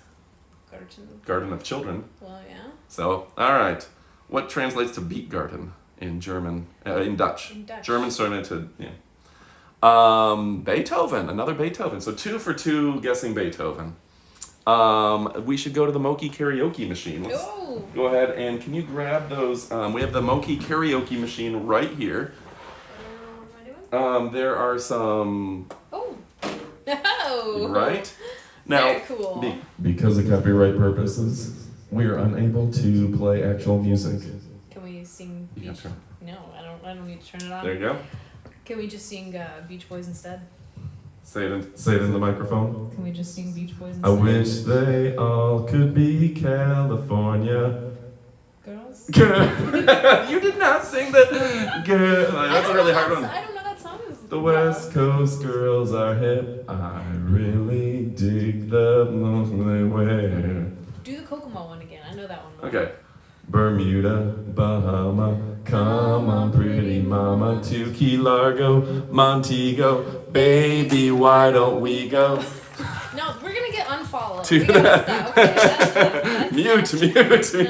B: Garden.
A: garden of children.
B: Well, yeah.
A: So, all right. What translates to beet garden in German, in Dutch?
B: In Dutch.
A: German surname to, yeah. Beethoven, another Beethoven. So 2 for 2 guessing Beethoven. We should go to the Moki karaoke machine. Let's
B: Oh.
A: go ahead and can you grab those? We have the Moki karaoke machine right here.
B: What am I doing?
A: There are some,
B: Oh. Oh.
A: right? Now,
B: Very cool.
D: Because of copyright purposes, we are unable to play actual music.
B: Can we sing
A: You
B: Beach?
A: have to-
B: No, I don't need to turn it on.
A: there you go.
B: Can we just sing Beach Boys instead?
A: Say it in,
D: Say it in the microphone.
B: Can we just sing Beach Boys instead?
D: I wish they all could be California.
B: Girls?
A: you did not sing the girl. That's a really hard one.
B: I don't know that song.
D: The West Coast girls are hip. I really dig the clothes they wear.
B: Do the Kokomo one again. I know that one. more.
A: Okay.
D: Bermuda, Bahama, come on, pretty mama, to Key Largo, Montego, baby, why don't we go?
B: No, we're gonna get unfollowed.
A: To
B: We gotta stop. Okay, that's
A: mute.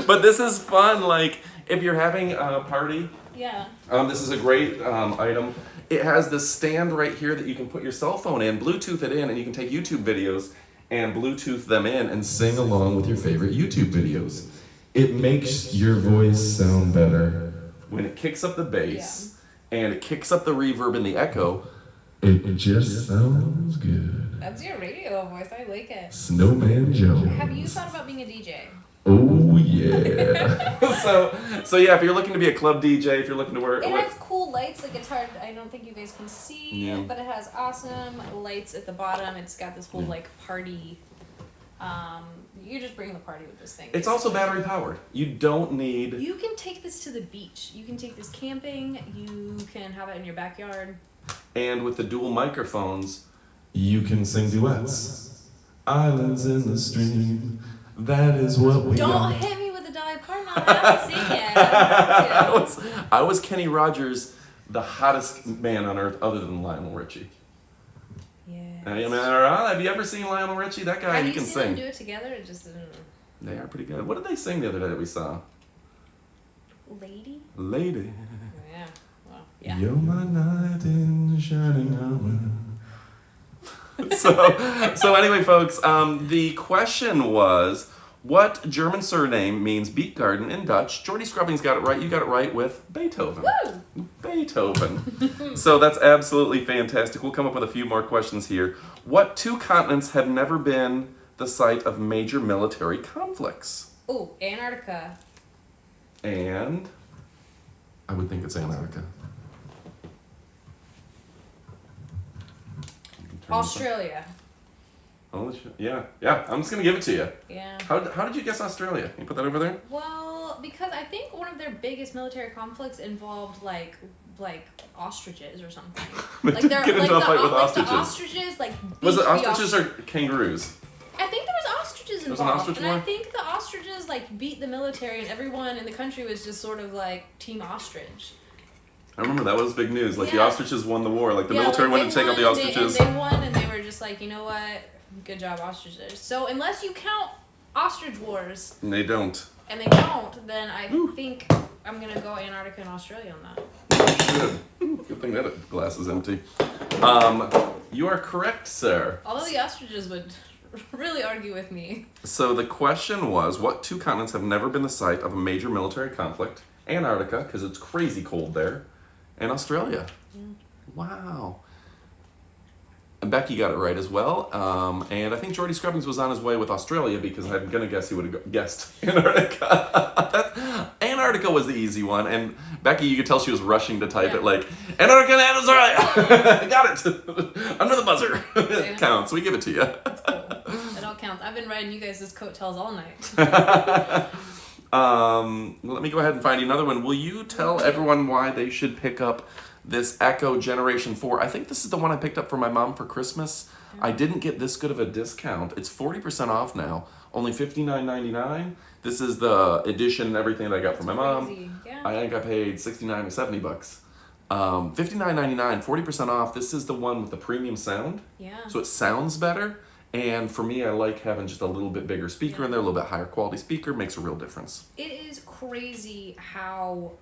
A: But this is fun. Like, if you're having a party,
B: yeah.
A: this is a great item. It has this stand right here that you can put your cell phone in, Bluetooth it in, and you can take YouTube videos and Bluetooth them in and sing along with your favorite YouTube videos. It makes your voice sound better. When it kicks up the bass and it kicks up the reverb and the echo,
D: It just sounds good.
B: That's your radio voice. I like it.
D: Snowman Jones.
B: Have you thought about being a DJ?
D: Oh yeah.
A: So yeah, if you're looking to be a club DJ, if you're looking to work,
B: It has cool lights. Like, it's hard. I don't think you guys can see,
A: Yeah.
B: but it has awesome lights at the bottom. It's got this whole like party. You just bring the party with this thing.
A: it's also battery powered. You don't need.
B: You can take this to the beach. You can take this camping. You can have it in your backyard.
A: And with the dual microphones,
D: You can sing duets. Islands in the stream. That is what we
B: Don't
D: are.
B: hit me with a Dolly Parton. I haven't seen it.
A: I was Kenny Rogers, the hottest man on earth, other than Lionel Richie.
B: Yeah.
A: I mean, have you ever seen Lionel Richie? That guy,
B: Have
A: he
B: you
A: can
B: seen
A: sing.
B: them do it together? It just
A: They are pretty good. What did they sing the other day that we saw?
B: lady.
A: Lady.
B: Yeah. Well, yeah.
D: You're my knight in shining armor.
A: So anyway, folks, the question was, what German surname means beet garden in Dutch? Jordy Scrubbings got it right. You got it right with Beethoven.
B: Woo!
A: Beethoven. So that's absolutely fantastic. We'll come up with a few more questions here. What two continents have never been the site of major military conflicts?
B: Oh, Antarctica.
A: And I would think it's Antarctica.
B: Australia.
A: Oh, yeah. I'm just gonna give it to you.
B: Yeah.
A: How did you guess Australia? Can you put that over there?
B: Well, because I think one of their biggest military conflicts involved like ostriches or something.
A: They
B: Like
A: did
B: they're
A: get into a fight with
B: the
A: ostriches.
B: ostriches like
A: Was
B: beat
A: it
B: the
A: ostriches or kangaroos?
B: I think there was ostriches
A: There was an
B: involved,
A: ostrich
B: and I
A: war?
B: think the ostriches like beat the military, and everyone in the country was just sort of like team ostrich.
A: I remember that was big news. Like the
B: Yeah.
A: ostriches won the war. Like the
B: Yeah,
A: military
B: like,
A: went to take out the
B: they
A: ostriches.
B: They won, and they were just like, you know what? Good job, ostriches. So unless you count ostrich wars,
A: And they don't.
B: and they don't, then I think I'm gonna go Antarctica and Australia on that.
A: Good thing that glass is empty. You are correct, sir.
B: Although the ostriches would really argue with me.
A: So the question was, what two continents have never been the site of a major military conflict? Antarctica, because it's crazy cold there, and Australia. Wow. And Becky got it right as well. And I think Jordy Scrubbings was on his way with Australia because I'm going to guess he would have guessed Antarctica. Antarctica was the easy one. And Becky, you could tell she was rushing to type it like, Antarctica and Australia. Got it. Under the buzzer. It counts. We give it to you.
B: It all counts. I've been riding you guys' coattails all night.
A: Let me go ahead and find you another one. Will you tell everyone why they should pick up this Echo Generation 4? I think this is the one I picked up for my mom for Christmas. I didn't get this good of a discount. It's 40% off now. Only $59.99. This is the edition and everything that I got for my mom.
B: Crazy. Yeah.
A: I think I paid $69 or $70. $59.99, 40% off. This is the one with the premium sound.
B: Yeah.
A: So it sounds better. And for me, I like having just a little bit bigger speaker in there, a little bit higher quality speaker. Makes a real difference.
B: It is crazy how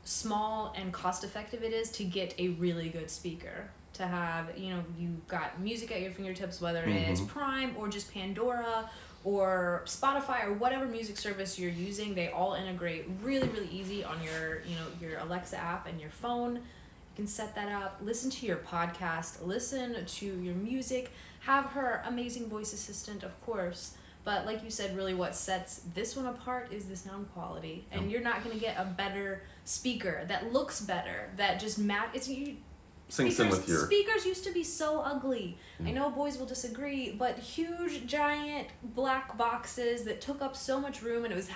B: small and cost effective it is to get a really good speaker. To have, you got music at your fingertips, whether it is Prime or just Pandora or Spotify or whatever music service you're using. They all integrate really, really easy on your Alexa app and your phone. You can set that up, listen to your podcast, listen to your music, have her amazing voice assistant, of course. But like you said, really what sets this one apart is the sound quality. And you're not going to get a better speaker that looks better, that just
A: Syncs in with your...
B: Speakers used to be so ugly. I know boys will disagree, but huge, giant black boxes that took up so much room, and it was,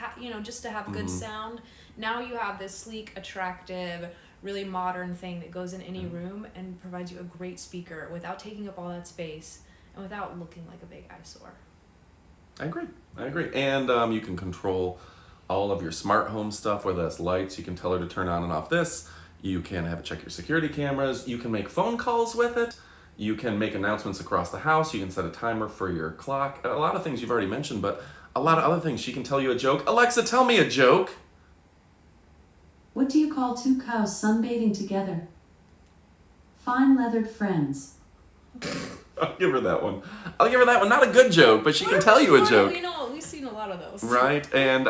B: just to have good sound. Now you have this sleek, attractive, really modern thing that goes in any room and provides you a great speaker without taking up all that space and without looking like a big eyesore.
A: I agree. And you can control all of your smart home stuff, whether that's lights. You can tell her to turn on and off this. You can have it check your security cameras. You can make phone calls with it. You can make announcements across the house. You can set a timer for your clock. A lot of things you've already mentioned, but a lot of other things. She can tell you a joke. Alexa, tell me a joke.
C: What do you call two cows sunbathing together? Fine leathered friends.
A: I'll give her that one. Not a good joke, but she can tell you a joke.
B: We've seen a lot of those.
A: Right, and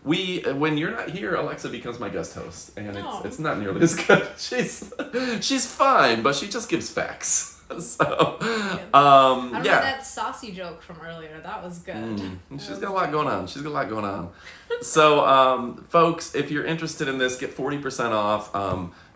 A: when you're not here, Alexa becomes my guest host, and
B: Oh.
A: it's not nearly as good. She's fine, but she just gives facts. So,
B: I don't know
A: yeah.
B: that saucy joke from earlier. That was good.
A: She's got a lot going on. So, folks, if you're interested in this, get 40% off.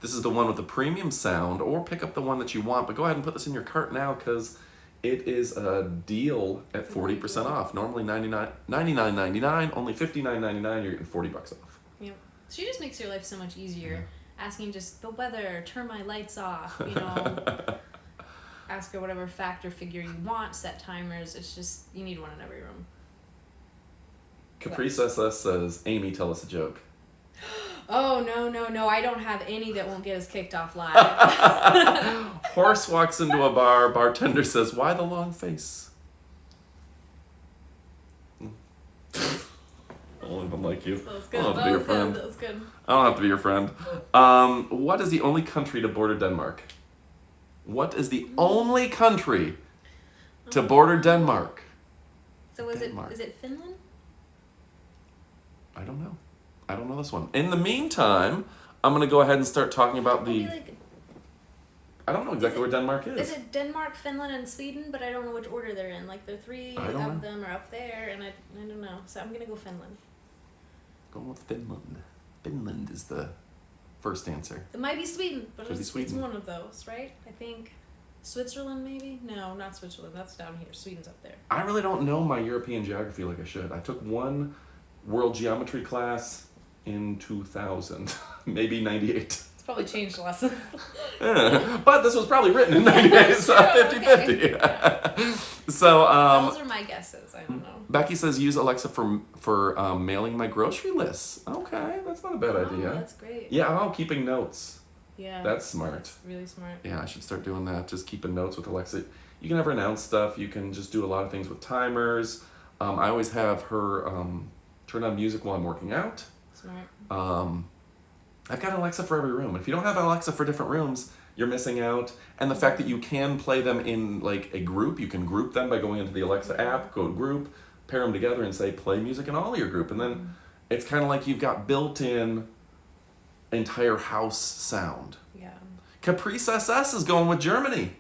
A: This is the one with the premium sound, or pick up the one that you want. But go ahead and put this in your cart now, because it is a deal at 40% off. Normally $99.99, only $59.99. You're getting $40 off.
B: Yep. She just makes your life so much easier. Asking just the weather, turn my lights off, ask her whatever fact or figure you want, set timers. It's just, you need one in every room.
A: Caprice SS says, Amy, tell us a joke.
B: Oh, no. I don't have any that won't get us kicked off live.
A: Horse walks into a bar. Bartender says, why the long face? I don't even like you.
B: That was good.
A: I don't have to be your friend.
B: That was good.
A: I don't have to be your friend. What is the only country to border Denmark? What is the only country to border Denmark?
B: So is
A: Denmark.
B: it Finland?
A: I don't know. I don't know this one. In the meantime, I'm going to go ahead and start talking about the... I don't know exactly where Denmark is.
B: Is it Denmark, Finland, and Sweden? But I don't know which order they're in. Like, the three
A: I don't know.
B: of them are up there, and I don't know. So I'm going to go Finland.
A: Going with Finland. Finland is the first answer.
B: It might be Sweden, but
A: Could be
B: it's
A: Sweden.
B: one of those, right? I think Switzerland, maybe? No, not Switzerland. That's down here. Sweden's up there.
A: I really don't know my European geography like I should. I took one world geometry class in 2000, maybe 98.
B: It's probably changed the lesson.
A: But this was probably written in 98, so 50-50. So,
B: Those are my guesses. I don't know.
A: Becky says use Alexa for mailing my grocery lists. Okay, that's not a bad idea.
B: Oh, that's great.
A: Yeah, keeping notes.
B: Yeah.
A: That's smart.
B: That's really smart.
A: Yeah, I should start doing that. Just keeping notes with Alexa. You can have her announce stuff. You can just do a lot of things with timers. I always have her turn on music while I'm working out.
B: Smart.
A: I've got Alexa for every room. If you don't have Alexa for different rooms, you're missing out. And the fact that you can play them in like a group, you can group them by going into the Alexa app, go to group, pair them together and say play music in all of your group. And then it's kind of like you've got built-in entire house sound.
B: Yeah.
A: Caprice SS is going with Germany.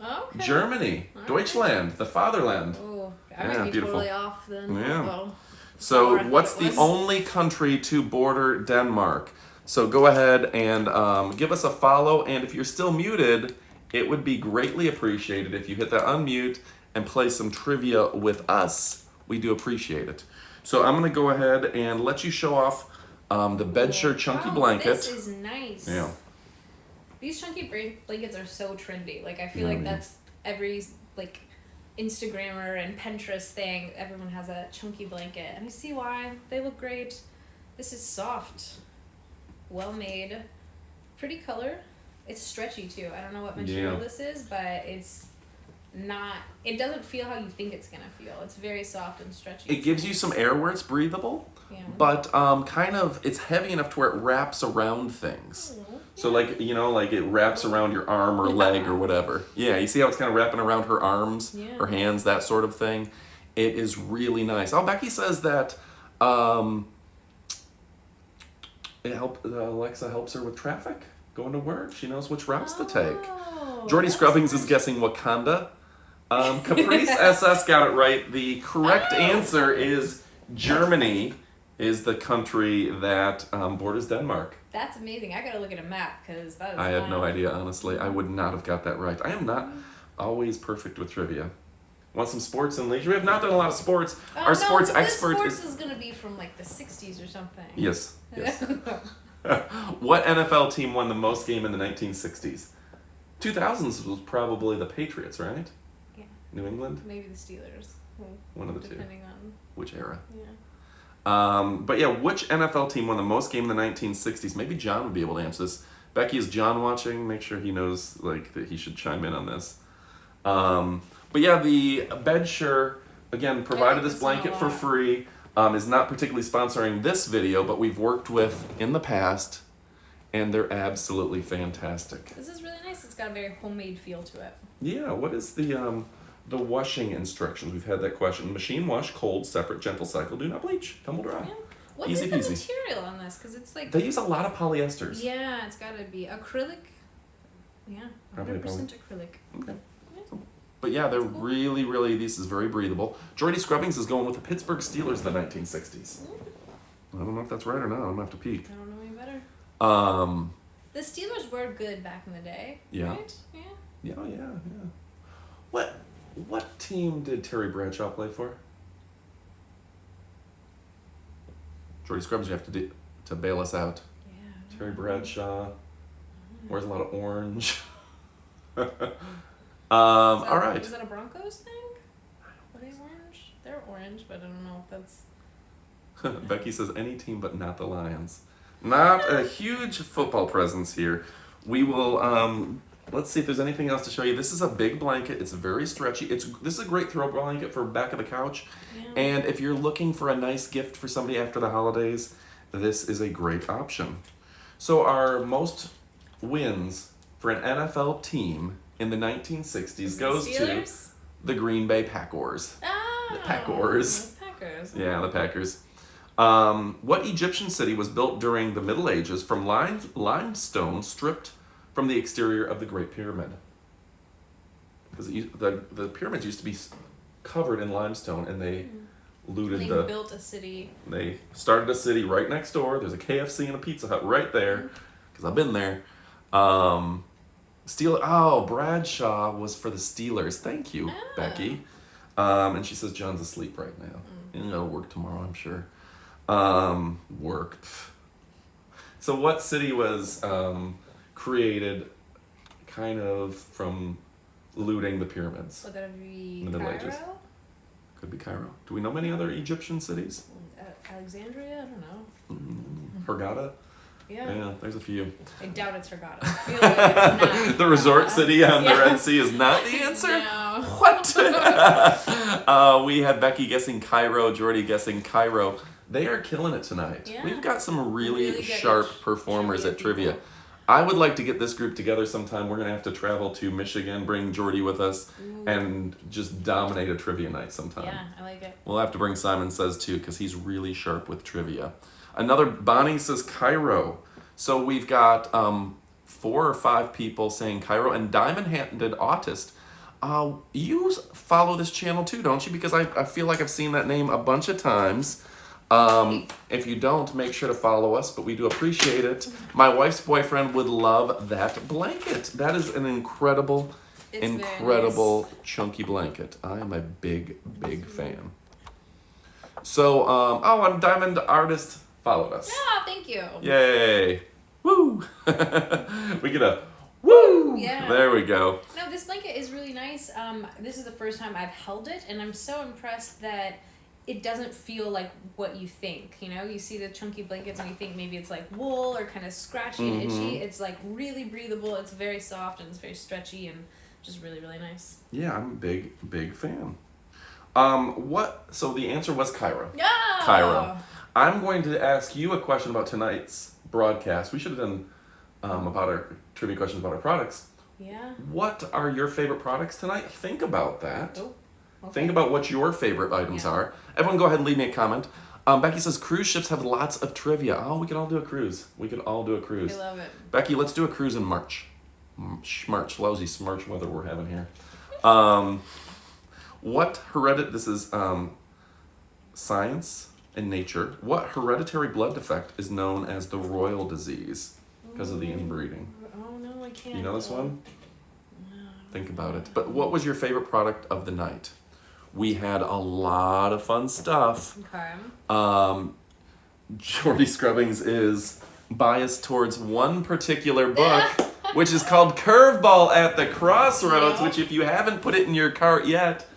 B: Okay.
A: Germany.
B: All right.
A: Deutschland, the fatherland.
B: Oh, I
A: Yeah,
B: might be
A: beautiful.
B: totally off then.
A: Yeah.
B: Well,
A: So
B: Or I
A: what's
B: thought it
A: the
B: was.
A: only country to border Denmark? So go ahead and give us a follow. And if you're still muted, it would be greatly appreciated if you hit that unmute and play some trivia with us. We do appreciate it. So I'm going to go ahead and let you show off the Bedsure chunky blanket.
B: This is nice.
A: Yeah.
B: These chunky blankets are so trendy. Like, I feel like that's every, like, Instagrammer and Pinterest thing. Everyone has a chunky blanket. And I see why. They look great. This is soft. Well made. Pretty color. It's stretchy, too. I don't know what material this is, but it's not... It doesn't feel how you think it's going to feel. It's very soft and stretchy.
A: It gives you some air where it's breathable,
B: Yeah.
A: but kind of, it's heavy enough to where it wraps around things. So like, you know, like it wraps around your arm or leg or whatever. Yeah, you see how it's kind of wrapping around her arms, her hands, that sort of thing. It is really nice. Oh, Becky says that Alexa helps her with traffic, going to work. She knows which routes to take. Jordy Scrubbings is guessing Wakanda. Caprice SS got it right. The correct answer is Germany is the country that borders Denmark.
B: That's amazing. I gotta look at a map, because that is
A: I had no
B: wild.
A: idea, honestly. I would not have got that right. I am not always perfect with trivia. Want some sports and leisure? We have not done a lot of sports.
B: Oh,
A: Our
B: no,
A: sports
B: this
A: expert
B: sports
A: is...
B: is gonna be from like the 60s or something.
A: Yes. What NFL team won the most game in the 1960s? 2000s was probably the Patriots, right?
B: Yeah.
A: New England?
B: Maybe the Steelers.
A: One of the two.
B: Depending on...
A: Which era?
B: Yeah.
A: But yeah, which NFL team won the most game in the 1960s? Maybe John would be able to answer this. Becky, is John watching? Make sure he knows like that he should chime in on this. But yeah, the Bedsure, again, provided this blanket for free. Is not particularly sponsoring this video, but we've worked with in the past, and they're absolutely fantastic.
B: This is really nice. It's got a very homemade feel to it.
A: Yeah, what is the washing instructions? We've had that question. Machine wash, cold, separate, gentle cycle, do not bleach, tumble dry.
B: Yeah. What
A: Easy
B: is the
A: peasy.
B: material on this? Because it's like...
A: They use a lot of polyesters.
B: Yeah, it's got to be acrylic. Yeah,
A: Probably
B: 100% acrylic.
A: Okay.
B: Yeah.
A: But yeah, they're
B: That's cool.
A: really, this is very breathable. Jordy Scrubbings is going with the Pittsburgh Steelers in the 1960s. I don't know if that's right or not. I'm going to have to peek.
B: I don't know any better.
A: Um,
B: The Steelers were good back in the day,
A: Yeah.
B: right? Yeah.
A: yeah. What team did Terry Bradshaw play for? Jordy Scrubbings, you have to bail us out.
B: Yeah.
A: Terry Bradshaw wears a lot of orange. All right.
B: Is that a Broncos thing? Are they orange? They're orange, but I don't know if that's...
A: Becky says any team but not the Lions. Not a huge football presence here. We will let's see if there's anything else to show you. This is a big blanket. It's very stretchy. This is a great throw blanket for back of the couch.
B: Yeah.
A: And if you're looking for a nice gift for somebody after the holidays, this is a great option. So our most wins for an NFL team in the 1960s goes to
B: Steelers?
A: the Green Bay Packers.
B: Oh,
A: The Packers.
B: The Packers.
A: Yeah, the Packers. What Egyptian city was built during the Middle Ages from limestone stripped from the exterior of the Great Pyramid? Because the pyramids used to be covered in limestone, and they looted
B: They
A: the...
B: built a city.
A: They started a city right next door. There's a KFC and a Pizza Hut right there, because I've been there. Bradshaw was for the Steelers. Thank you, Becky. And she says John's asleep right now. And he'll work tomorrow, I'm sure. Work. So what city was created kind of from looting the pyramids?
B: Would that be
A: In the Middle
B: Cairo?
A: Ages. Could be Cairo. Do we know many other Egyptian cities?
B: Alexandria? I don't know.
A: Hurghada?
B: Yeah.
A: Yeah, there's a few.
B: I doubt it's Hurghada. I feel like it's not.
A: The resort city on the
B: Yeah.
A: Red Sea is not the answer?
B: No.
A: What? We had Becky guessing Cairo, Jordy guessing Cairo. They are killing it tonight.
B: Yeah.
A: We've got some really
B: Really good
A: sharp performers
B: trivia
A: at trivia.
B: people.
A: I would like to get this group together sometime. We're going to have to travel to Michigan, bring Jordy with us, and just dominate a trivia night sometime.
B: Yeah, I like it.
A: We'll have to bring Simon Says too, because he's really sharp with trivia. Another, Bonnie says Cairo. So we've got 4 or 5 people saying Cairo, and Diamond-Handed Autist. You follow this channel too, don't you? Because I feel like I've seen that name a bunch of times. If you don't, make sure to follow us, but we do appreciate it. My wife's boyfriend would love that blanket. That is an incredible,
B: It's very
A: incredible chunky blanket. I am a big fan. So, and Diamond Artist followed us.
B: Yeah, thank you.
A: Yay! Woo! We get a woo!
B: Yeah.
A: There we go.
B: No, this blanket is really nice. This is the first time I've held it, and I'm so impressed that it doesn't feel like what you think. You know, you see the chunky blankets and you think maybe it's like wool or kind of scratchy and itchy. It's like really breathable. It's very soft and it's very stretchy and just really, really nice.
A: Yeah, I'm a big fan. So the answer was Cairo.
B: Yeah.
A: Cairo. I'm going to ask you a question about tonight's broadcast. We should have done about our trivia questions about our products.
B: Yeah.
A: What are your favorite products tonight? Think about that.
B: Oh. Okay.
A: Think about what your favorite items are. Everyone go ahead and leave me a comment. Becky says cruise ships have lots of trivia. Oh, we could all do a cruise. We could all do a cruise.
B: I love it.
A: Becky, let's do a cruise in March. Lousy smarch weather we're having here. This is science and nature. What hereditary blood defect is known as the royal disease because of the inbreeding?
B: Oh, no, I can't.
A: You know this one?
B: No.
A: Think about it. But what was your favorite product of the night? We had a lot of fun stuff.
B: Okay.
A: Jordy Scrubbings is biased towards one particular book, which is called Curveball at the Crossroads,
B: Yeah.
A: which if you haven't put it in your cart yet,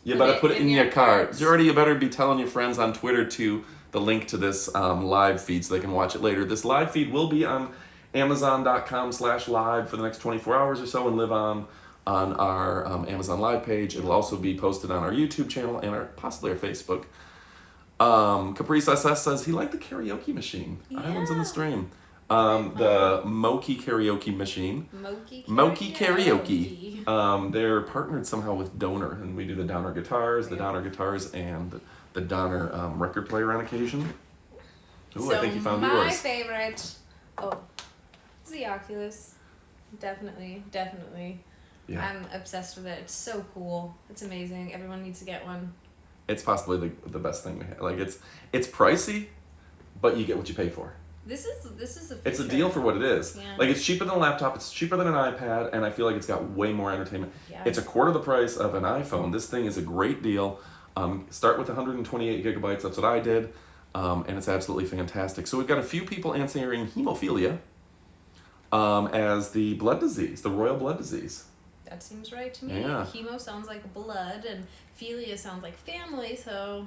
A: you better put it in your cart. Jordy, you better be telling your friends on Twitter the link to this live feed so they can watch it later. This live feed will be on Amazon.com/live for the next 24 hours or so and live on our Amazon Live page. It'll also be posted on our YouTube channel and possibly our Facebook. Caprice SS says he liked the karaoke machine.
B: Yeah.
A: Islands in the Stream. The Moki karaoke machine.
B: Moki
A: Karaoke. They're partnered somehow with Donor, and we do the Donor guitars, and the Donor record player on occasion. Ooh, I think you found
B: my
A: yours.
B: favorite, is the Oculus. Definitely.
A: Yeah.
B: I'm obsessed with it. It's so cool. It's amazing. Everyone needs to get one.
A: It's possibly the best thing we have. Like it's pricey, but you get what you pay for.
B: This is a
A: It's a
B: feature.
A: deal for what it is.
B: Yeah.
A: Like, it's cheaper than a laptop, it's cheaper than an iPad, and I feel like it's got way more entertainment.
B: Yeah.
A: It's a quarter the price of an iPhone. This thing is a great deal. Start with 128 gigabytes, that's what I did, and it's absolutely fantastic. So we've got a few people answering hemophilia as the blood disease, the royal blood disease.
B: That seems right to me.
A: Yeah.
B: Hemo sounds like blood, and philia sounds like family, so...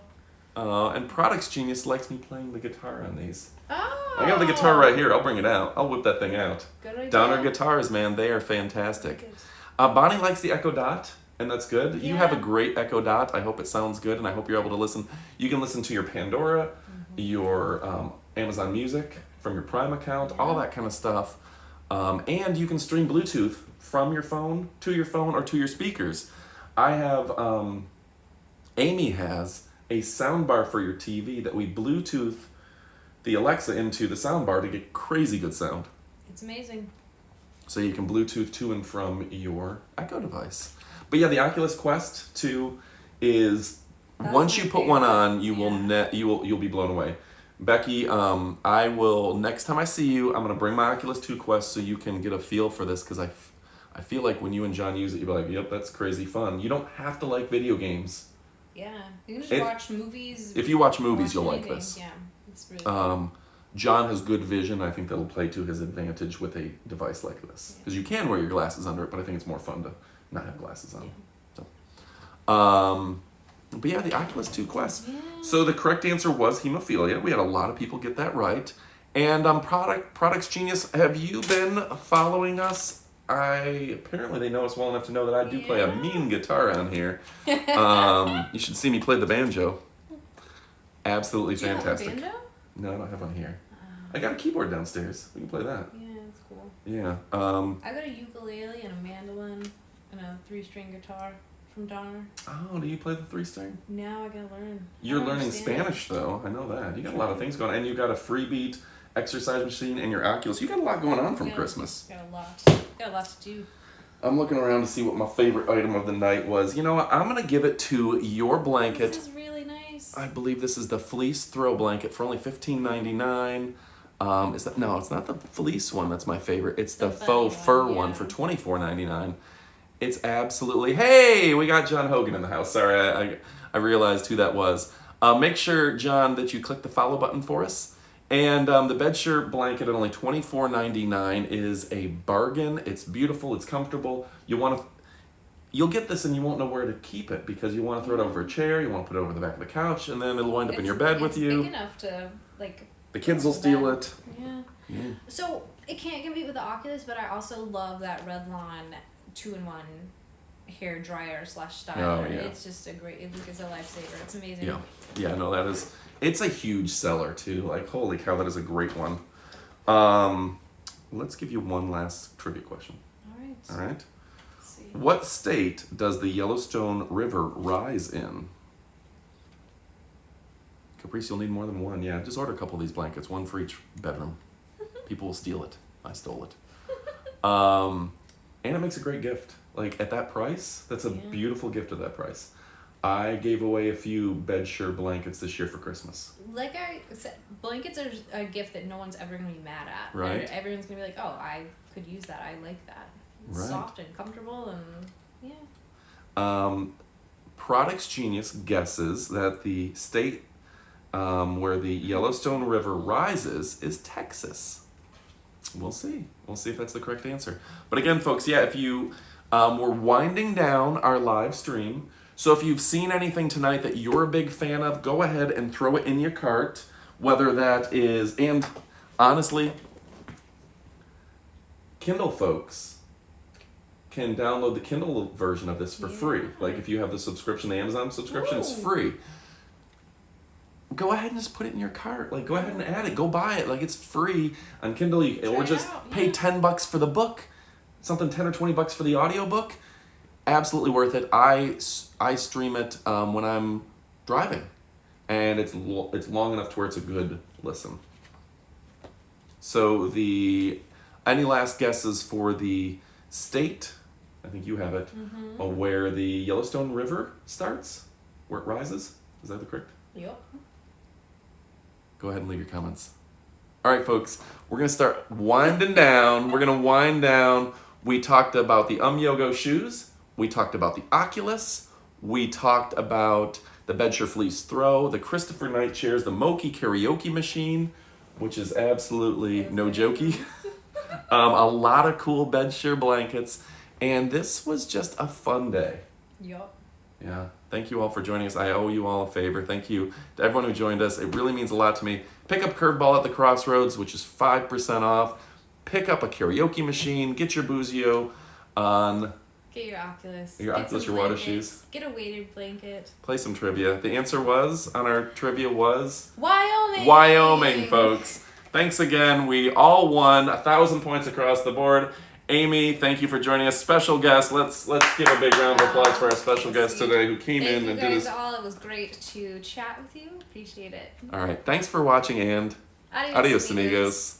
A: And Products Genius likes me playing the guitar on these.
B: Oh!
A: I got the guitar right here. I'll bring it out. I'll whip that thing out.
B: Good idea.
A: Donner guitars, man, they are fantastic.
B: Good.
A: Bonnie likes the Echo Dot, and that's good. You have a
B: Yeah.
A: great Echo Dot. I hope it sounds good, and I hope you're able to listen. You can listen to your Pandora, your Amazon Music from your Prime account, all that kind of stuff. And you can stream Bluetooth from your phone to your phone or to your speakers. I have, Amy has a soundbar for your TV that we Bluetooth the Alexa into the soundbar to get crazy good sound.
B: It's amazing.
A: So you can Bluetooth to and from your Echo device. But yeah, the Oculus Quest 2 is
B: That's
A: once
B: my
A: you put one
B: favorite.
A: on, you'll be blown away. Becky, I will next time I see you, I'm gonna bring my Oculus 2 Quest so you can get a feel for this because I feel like when you and John use it, you'll be like, yep, that's crazy fun. You don't have to like video games.
B: Yeah. You can just
A: It-
B: watch movies.
A: If you watch movies,
B: watch
A: you'll like
B: anything.
A: this.
B: Yeah. It's really cool.
A: John has good vision. I think that'll play to his advantage with a device like this. Because you can wear your glasses under it, but I think it's more fun to not have glasses on.
B: Yeah.
A: So, but yeah, the Oculus 2 Quest.
B: Yeah.
A: So the correct answer was hemophilia. We had a lot of people get that right. And Products Genius, have you been following us? Apparently they know us well enough to know that I do play a mean guitar on here. You should see me play the banjo. Absolutely
B: Do you have a
A: fantastic.
B: banjo?
A: No, I don't have one here. I got a keyboard downstairs. We can play that.
B: Yeah, it's cool.
A: Yeah.
B: I got a ukulele and a mandolin and a 3-string guitar from Donner.
A: Oh, do you play the 3-string?
B: Now I gotta learn.
A: You're
B: I don't
A: learning
B: understand
A: Spanish though. I know that. You got a lot of things going on. And you got a Freebeat exercise machine and your Oculus. You got a lot going on from
B: Yeah.
A: Christmas.
B: Got a lot to do.
A: I'm looking around to see what my favorite item of the night was. You know what? I'm going to give it to your blanket.
B: This is really nice.
A: I believe this is the Fleece throw blanket for only $15.99. Is that no? It's not the Fleece one. That's my favorite. It's the
B: The
A: faux
B: bunny
A: fur
B: one,
A: one
B: yeah.
A: for $24.99. It's absolutely. Hey, we got John Hogan in the house. Sorry, I realized who that was. Make sure, John, that you click the follow button for us. And the Bedsure blanket at only $24.99 is a bargain. It's beautiful. It's comfortable. You'll get this and you won't know where to keep it because you want to throw it over a chair. You want to put it over the back of the couch, and then it'll wind up in your bed with
B: It's
A: you.
B: big enough to
A: The kids will steal it.
B: Yeah.
A: Yeah.
B: So it can't compete with the Oculus, but I also love that Revlon 2-in-1 hair dryer / styler.
A: Oh, yeah.
B: It's just it's a lifesaver. It's amazing.
A: Yeah. Yeah, no, it's a huge seller too. Like, holy cow, that is a great one. Let's give you one last trivia question.
B: All right.
A: All right.
B: Let's see.
A: What state does the Yellowstone River rise in? Caprice, you'll need more than one. Yeah, just order a couple of these blankets, one for each bedroom. People will steal it. I stole it. And it makes a great gift. Like, at that price, that's a
B: Yeah.
A: beautiful gift at that price. I gave away a few Bedsure blankets this year for Christmas.
B: Like I said, blankets are a gift that no one's ever gonna be mad at.
A: Right.
B: Everyone's gonna be like, "Oh, I could use that. I like that. It's
A: Right.
B: soft and comfortable, and yeah."
A: Products Genius guesses that the state where the Yellowstone River rises is Texas. We'll see. We'll see if that's the correct answer. But again, folks, yeah, if you we're winding down our live stream. So if you've seen anything tonight that you're a big fan of, go ahead and throw it in your cart. Whether that is, and honestly, Kindle folks can download the Kindle version of this for free. Like if you have the subscription, the Amazon subscription, it's
B: Ooh.
A: free. Go ahead and just put it in your cart. Like, go ahead and add it. Go buy it. Like, it's free on Kindle. Or
B: Try it
A: just
B: out,
A: pay
B: yeah.
A: $10 for the book. Something 10 or 20 bucks for the audiobook. Absolutely worth it. I stream it when I'm driving, and it's long enough to where it's a good listen. So any last guesses for the state? I think you have it. Where the Yellowstone River starts, where it rises. Is that the correct?
B: Yep.
A: Go ahead and leave your comments. All right, folks, we're gonna start winding down. We're gonna wind down. We talked about the Yogo shoes. We talked about the Oculus. We talked about the Bedsure Fleece throw, the Christopher Knight chairs, the Moki karaoke machine, which is absolutely no jokey. A lot of cool Bedsure blankets, and this was just a fun day.
B: Yep.
A: Yeah. Thank you all for joining us. I owe you all a favor. Thank you to everyone who joined us. It really means a lot to me. Pick up Curveball at the Crossroads, which is 5% off. Pick up a karaoke machine. Get your Boozio on.
B: Get your Oculus.
A: Your Oculus, your water shoes.
B: Get a weighted blanket.
A: Play some trivia. The answer was, on our trivia was...
B: Wyoming!
A: Wyoming, folks. Thanks again. We all won 1,000 points across the board. Amy, thank you for joining us. Special guest. Let's give a big round of applause for our special guest today who came in and did his...
B: Thank you guys all. It was great to chat with you. Appreciate it.
A: All right. Thanks for watching and...
B: Adios,
A: amigos.